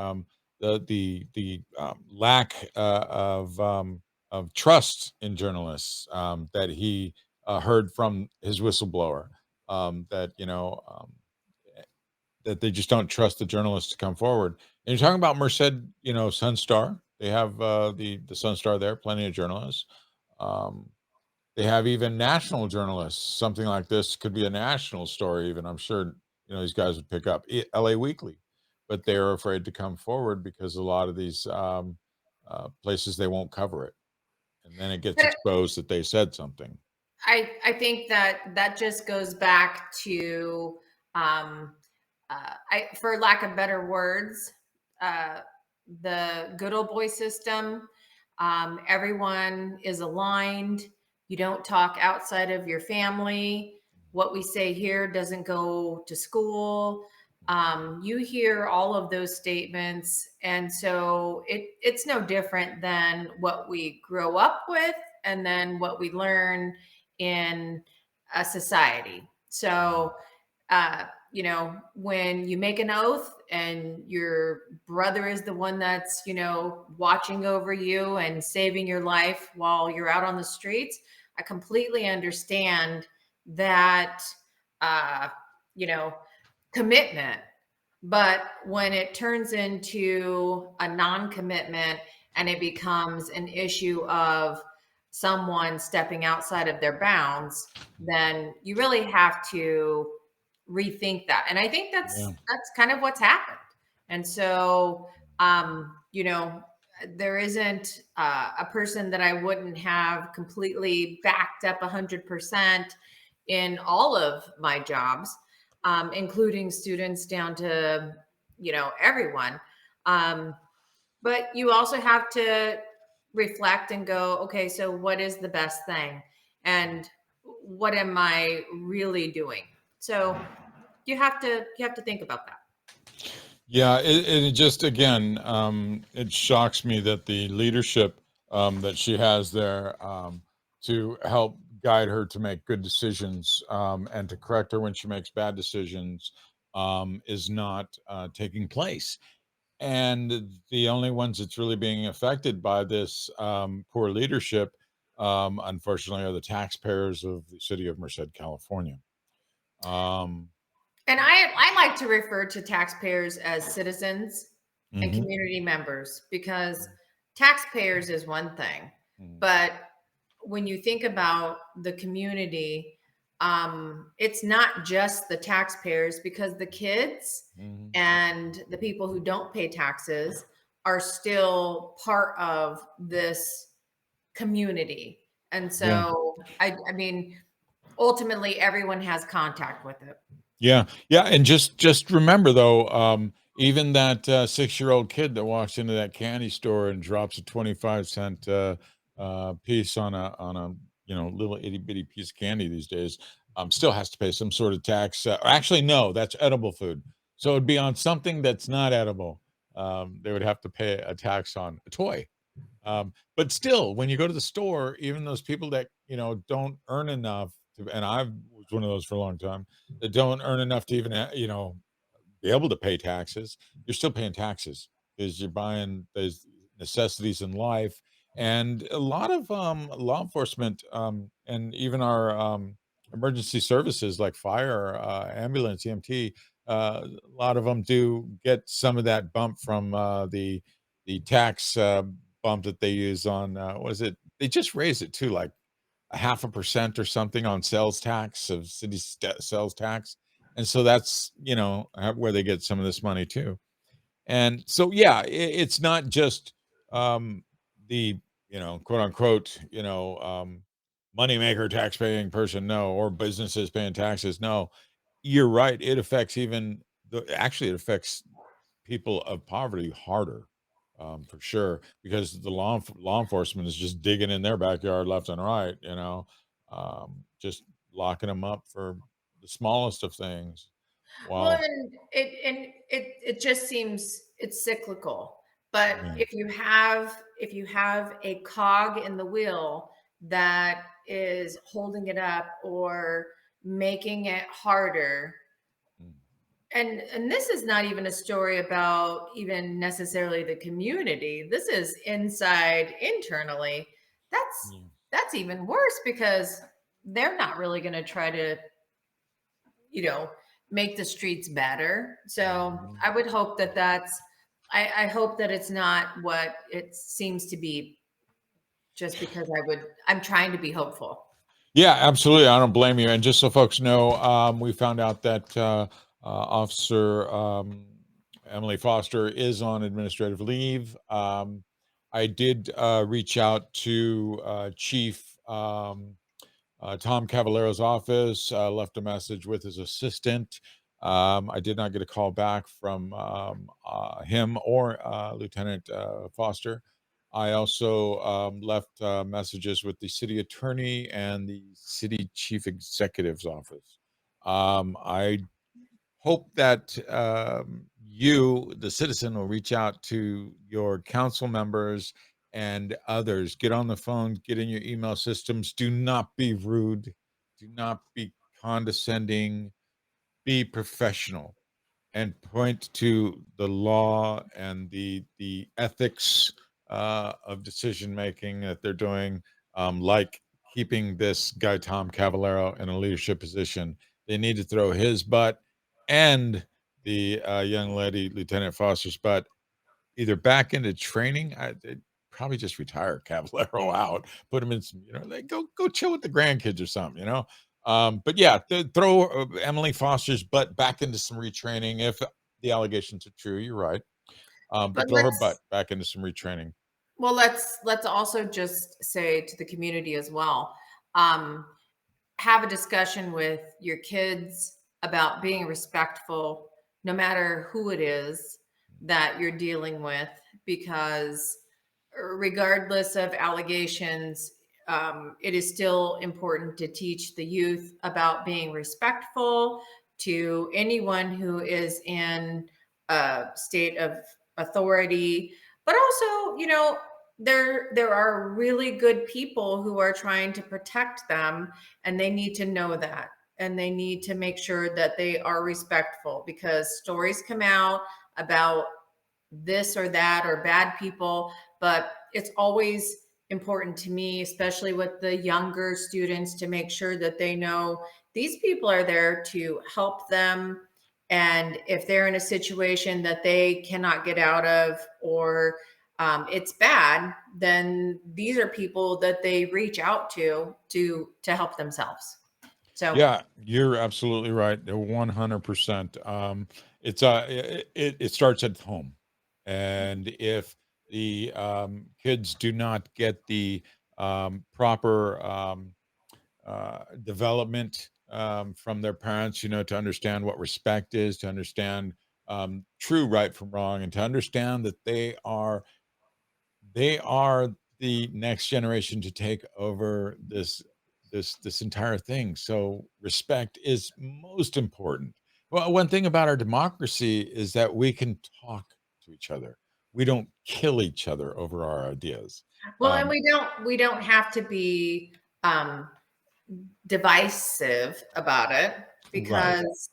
lack of trust in journalists that he heard from his whistleblower, that they just don't trust the journalists to come forward. And you're talking about Merced, Sun Star. They have the Sun Star there, plenty of journalists. They have even national journalists. Something like this could be a national story even. I'm sure, these guys would pick up LA Weekly, but they're afraid to come forward because a lot of these places, they won't cover it. And then it gets exposed that they said something. I think that just goes back to, for lack of better words, the good old boy system. Everyone is aligned. You don't talk outside of your family. What we say here doesn't go to school. You hear all of those statements. And so it's no different than what we grow up with and then what we learn in a society. So, when you make an oath and your brother is the one that's, watching over you and saving your life while you're out on the streets, I completely understand that, commitment. But when it turns into a non-commitment and it becomes an issue of someone stepping outside of their bounds, then you really have to rethink that. And I think that's kind of what's happened. And so, there isn't a person that I wouldn't have completely backed up 100% in all of my jobs, including students down to, everyone. But you also have to reflect and go, okay, so what is the best thing? And what am I really doing? So you have to think about that. Yeah, it just, again, it shocks me that the leadership that she has there to help guide her to make good decisions and to correct her when she makes bad decisions is not taking place. And the only ones that's really being affected by this poor leadership unfortunately, are the taxpayers of the city of Merced, California. And I like to refer to taxpayers as citizens and Mhm. community members, because taxpayers is one thing, Mhm. but when you think about the community, it's not just the taxpayers, because the kids Mhm. and the people who don't pay taxes are still part of this community. And Yeah. so I mean, ultimately everyone has contact with it. Yeah. Yeah. And just remember though, even that 6-year-old kid that walks into that candy store and drops a 25-cent piece on a little itty bitty piece of candy these days, still has to pay some sort of tax. Or actually, no, that's edible food. So it'd be on something that's not edible. They would have to pay a tax on a toy. But still, when you go to the store, even those people that don't earn enough to, and I was one of those for a long time, that don't earn enough to even be able to pay taxes, you're still paying taxes because you're buying those necessities in life. And a lot of law enforcement and even our emergency services like fire, ambulance, EMT, a lot of them do get some of that bump from the tax bump that they use on was it they just raised it to like a 0.5% or something on sales tax of sales tax, and so that's where they get some of this money too. And so yeah, it's not just the quote unquote money maker tax paying person, no, or businesses paying taxes, no. You're right, it affects even actually it affects people of poverty harder, for sure, because the law enforcement is just digging in their backyard left and right, just locking them up for the smallest of things. Well, Wow. and it just seems it's cyclical. But Yeah. if you have a cog in the wheel that is holding it up or making it harder, Mm, and this is not even a story about even necessarily the community. This is inside internally. That's yeah. that's even worse, because they're not really going to try to you know, make the streets better. So Mhm. I would hope that I hope that it's not what it seems to be, just because I'm trying to be hopeful. Yeah, absolutely. I don't blame you. And just so folks know, we found out that Officer Emily Foster is on administrative leave. I did reach out to Chief Tom Cavallero's office, left a message with his assistant. I did not get a call back from him or Lieutenant Foster. I also left messages with the city attorney and the city chief executive's office. I hope that you, the citizen, will reach out to your council members and others. Get on the phone, get in your email systems. Do not be rude. Do not be condescending. Be professional and point to the law and the ethics of decision making that they're doing, like keeping this guy Tom Cavallero in a leadership position. They need to throw his butt and the young lady Lieutenant Foster's butt either back into training. They'd probably just retire Cavallero out, put him in some, like go chill with the grandkids or something, but yeah, throw Emily Foster's butt back into some retraining if the allegations are true. You're right, but But throw her butt back into some retraining. let's also just say to the community as well. Um, have a discussion with your kids about being respectful, no matter who it is that you're dealing with, because regardless of allegations, it is still important to teach the youth about being respectful to anyone who is in a state of authority. But also, there are really good people who are trying to protect them, and they need to know that. And they need to make sure that they are respectful, because stories come out about this or that or bad people, but it's always important to me, especially with the younger students, to make sure that they know these people are there to help them. And if they're in a situation that they cannot get out of, or it's bad, then these are people that they reach out to help themselves. So Yeah, you're absolutely right. 100%. It starts at home. And if the kids do not get the proper development from their parents, to understand what respect is, to understand true right from wrong, and to understand that they are the next generation to take over this entire thing. So respect is most important. Well, one thing about our democracy is that we can talk to each other. We don't kill each other over our ideas. well, and we don't have to be um, divisive about it, Right, because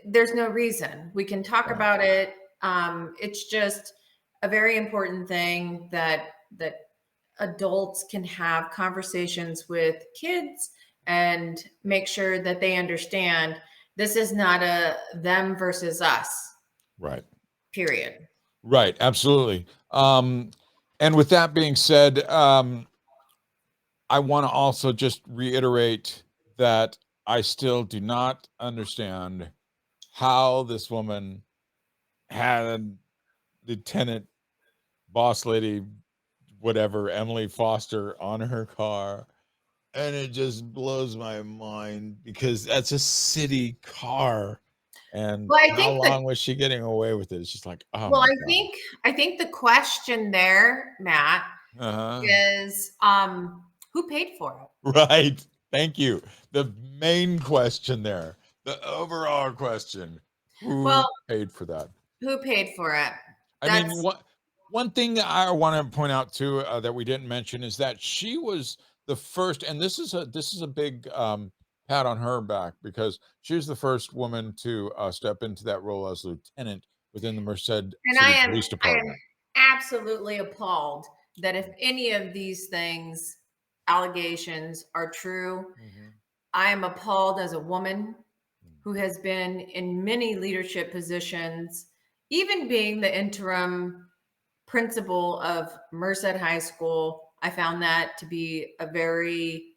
there's no reason. We can talk right, about it. It's just a very important thing that adults can have conversations with kids and make sure that they understand this is not a them versus us, right, period. right. Absolutely. And with that being said, I want to also just reiterate that I still do not understand how this woman had Lieutenant Boss Lady, whatever, Emily Foster on her car. And it just blows my mind because that's a city car. And Well, I how think the long was she getting away with it? It's just like, oh well, my I God. think I think the question there, Matt, Uh-huh. is who paid for it? Right. Thank you. The main question there, the overall question, who Well, paid for that? who paid for it? I mean, That's one thing that I want to point out too that we didn't mention is that she was the first, and this is a big pat on her back because she was the first woman to step into that role as lieutenant within the Merced And City Police I am Department. absolutely appalled that if any of these things, allegations are true, Mhm. I am appalled as a woman who has been in many leadership positions, even being the interim principal of Merced High School. I found that to be a very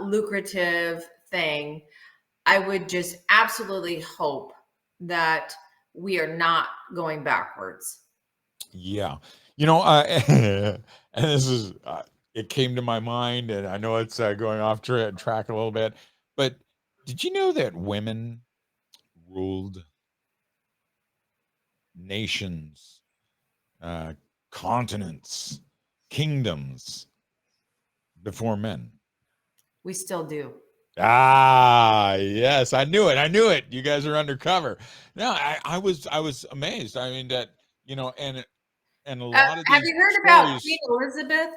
lucrative thing. I would just absolutely hope that we are not going backwards. Yeah, and this is it came to my mind, and I know it's going off track a little bit, but did you know that women ruled nations, uh, continents, kingdoms before men? We still do. Ah, yes, I knew it. I knew it. You guys are undercover. No, I was amazed. I mean that and a lot of Have these you heard about Queen stories. Elizabeth?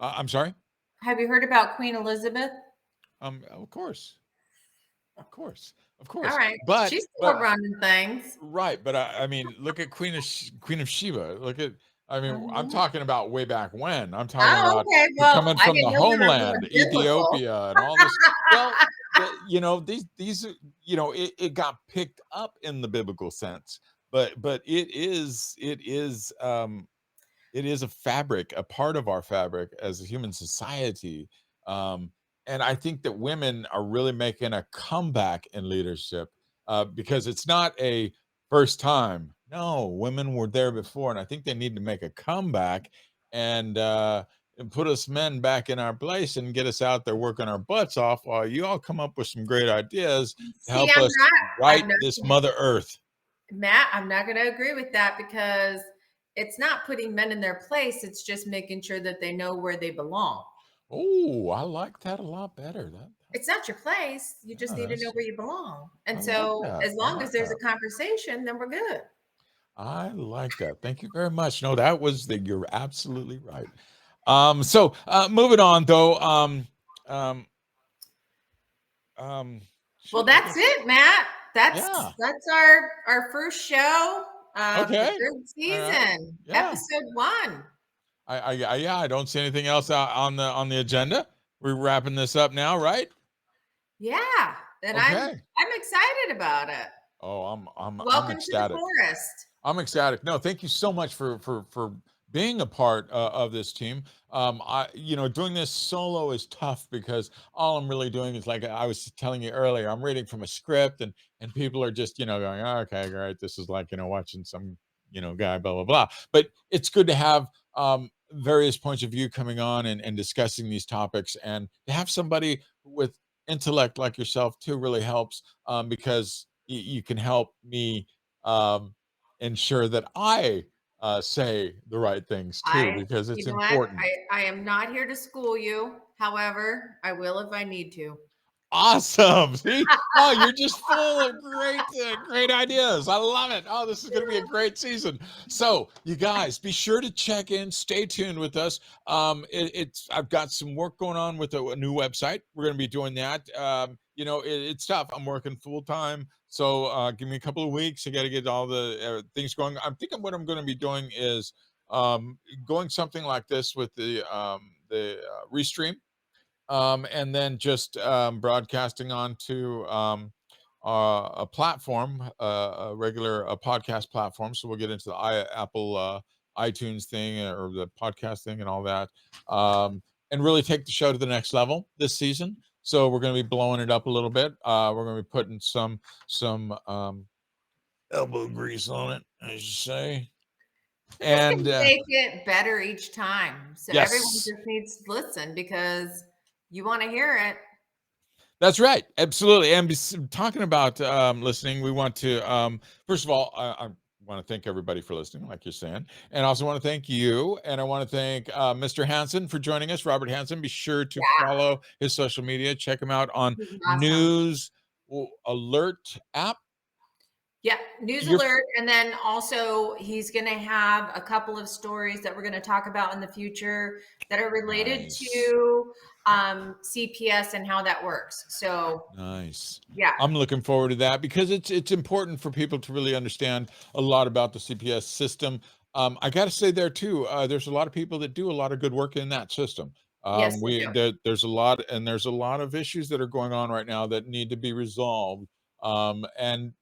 I'm sorry. Have you heard about Queen Elizabeth? Of course, of course, of All course. right. But She's still but running things. right. But I mean, look at Queen of Sheba. Look at. I mean, I'm Mhm. talking about way back when. I'm talking Oh, about okay. we're Well, coming I from didn't the know we were homeland, going biblical. Ethiopia, and all this. Well, these it got picked up in the biblical sense, but it is a fabric, a part of our fabric as a human society. Um, and I think that women are really making a comeback in leadership because it's not a first time. No, women were there before, and I think they need to make a comeback and put us men back in our place and get us out there working our butts off while you all come up with some great ideas to See, help us I'm right not, this Mother Earth. Matt, I'm not going to agree with that, because it's not putting men in their place. It's just making sure that they know where they belong. Oh, I like that a lot better. It's not your place. You just Yeah, need to know that's where you belong. I And like so that. as I long like as there's that. a conversation, then we're good. I like that. Thank you very much. No, that was you're absolutely right. So moving on though. Um, Well, shoot, I that's guess it, Matt. yeah. That's our first show of the Okay. third All right. season, Yeah. episode 1. Yeah, I don't see anything else out on the agenda. We're wrapping this up now, right? Yeah, and Okay. I'm excited about it. Oh, I'm Welcome to the ecstatic. forest. I'm ecstatic. No, thank you so much for being a part of this team. Doing this solo is tough because all I'm really doing is, like I was telling you earlier, I'm reading from a script, and people are just going, oh, okay, great. This is like watching some guy, blah blah blah. But it's good to have various points of view coming on and discussing these topics, and to have somebody with intellect like yourself too really helps, because you can help me ensure that I say the right things too, because it's You know what? important. I am not here to school you. However, I will if I need to. Awesome. See? Oh, you're just full of great ideas. I love it. Oh, this is going to be a great season. So, you guys, be sure to check in. Stay tuned with us. I've got some work going on with a new website. We're going to be doing that. It's tough. I'm working full time. So, give me a couple of weeks. I got to get all the things going. I'm thinking what I'm going to be doing is going something like this with the Restream, and then just broadcasting onto a platform, a regular podcast platform. So we'll get into the Apple iTunes thing, or the podcast thing and all that, and really take the show to the next level this season. So we're going to be blowing it up a little bit. We're going to be putting some elbow grease on it, as you say. And make it better each time. So everyone yes, just needs to listen because you want to hear it. that's right. Absolutely. And talking about listening, we want to, first of all, I want to thank everybody for listening, like you're saying. And I also want to thank you. And I want to thank Mr. Hansen for joining us, Robert Hansen. Be sure to follow his social media. Check him out on NewsAlert app. Yeah, NewsAlert. And then also he's going to have a couple of stories that we're going to talk about in the future that are related to CPS and how that works. So nice. Yeah, I'm looking forward to that, because it's important for people to really understand a lot about the CPS system. I got to say there too, there's a lot of people that do a lot of good work in that system. Yes, there's a lot of issues that are going on right now that need to be resolved. And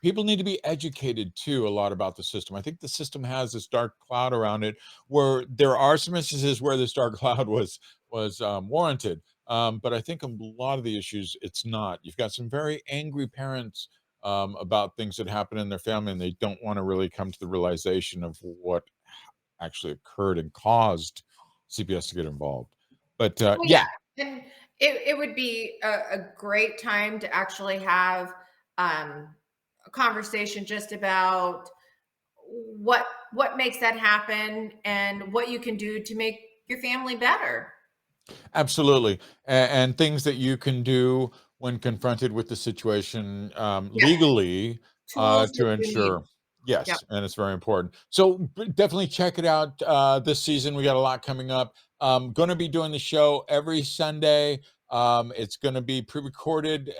people need to be educated too a lot about the system. I think the system has this dark cloud around it, where there are some instances where this dark cloud was warranted. But I think a lot of the issues, it's not. You've got some very angry parents about things that happen in their family, and they don't want to really come to the realization of what actually occurred and caused CPS to get involved. But yeah. And it would be a great time to actually have a conversation just about what makes that happen and what you can do to make your family better. Absolutely. And things that you can do when confronted with the situation legally, to ensure. Yes. Yep. And it's very important. So definitely check it out this season. We got a lot coming up. Going to be doing the show every Sunday. It's going to be pre-recorded.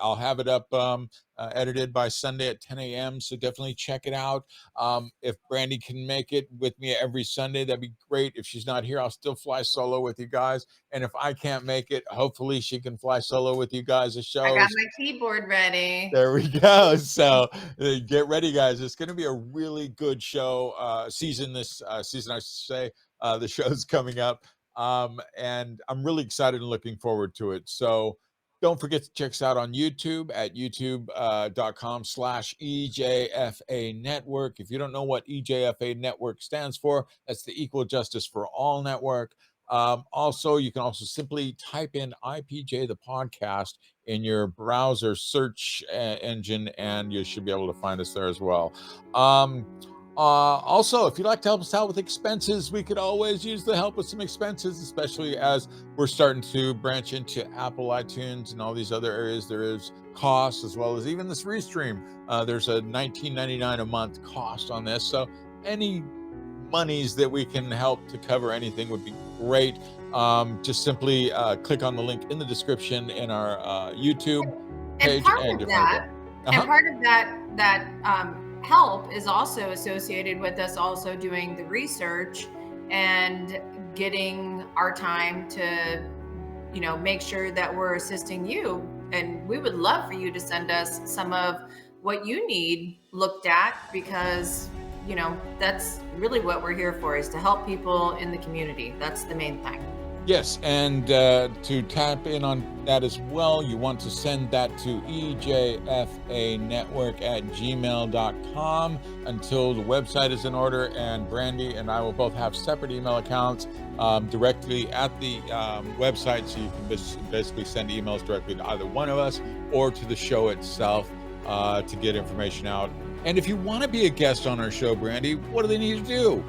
I'll have it up edited by Sunday at 10 a.m. So definitely check it out. If Brandi can make it with me every Sunday, that'd be great. If she's not here, I'll still fly solo with you guys. And if I can't make it, hopefully she can fly solo with you guys. The show. I got my keyboard ready. There we go. So get ready, guys. It's going to be a really good show season this season, I should say. The show's coming up. And I'm really excited and looking forward to it. So don't forget to check us out on YouTube at youtube.com/EJFA Network. If you don't know what EJFA Network stands for, that's the Equal Justice for All Network. Also, you can also simply type in IPJ, the podcast, in your browser search engine, and you should be able to find us there as well. Also, if you'd like to help us out with expenses, we could always use the help with some expenses, especially as we're starting to branch into Apple iTunes and all these other areas. There is costs, as well as even this Restream. There's a $19.99 a month cost on this. So any monies that we can help to cover anything would be great. Just simply click on the link in the description in our YouTube page. And part of that help is also associated with us also doing the research and getting our time to, make sure that we're assisting you. And we would love for you to send us some of what you need looked at, because, that's really what we're here for, is to help people in the community. That's the main thing. Yes, and to tap in on that as well, you want to send that to ejfanetwork@gmail.com until the website is in order, and Brandi and I will both have separate email accounts directly at the website, so you can basically send emails directly to either one of us or to the show itself to get information out. And if you want to be a guest on our show, Brandi, what do they need to do?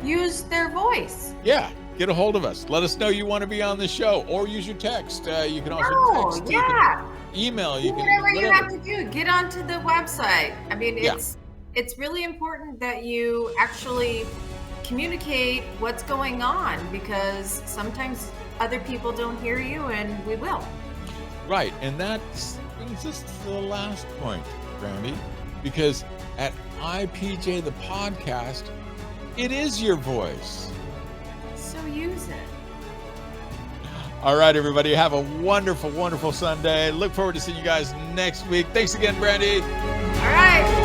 Use their voice. Yeah. Get a hold of us. Let us know you want to be on the show, or use your text. You can also text. Yeah. You can email. You can whatever you have to do. Get onto the website. I mean, it's really important that you actually communicate what's going on, because sometimes other people don't hear you, and we will. Right, and that brings us to the last point, Brandi, because at IPJ the podcast, it is your voice. So use it. All right, everybody. Have a wonderful, wonderful Sunday. Look forward to seeing you guys next week. Thanks again, Brandi. All right.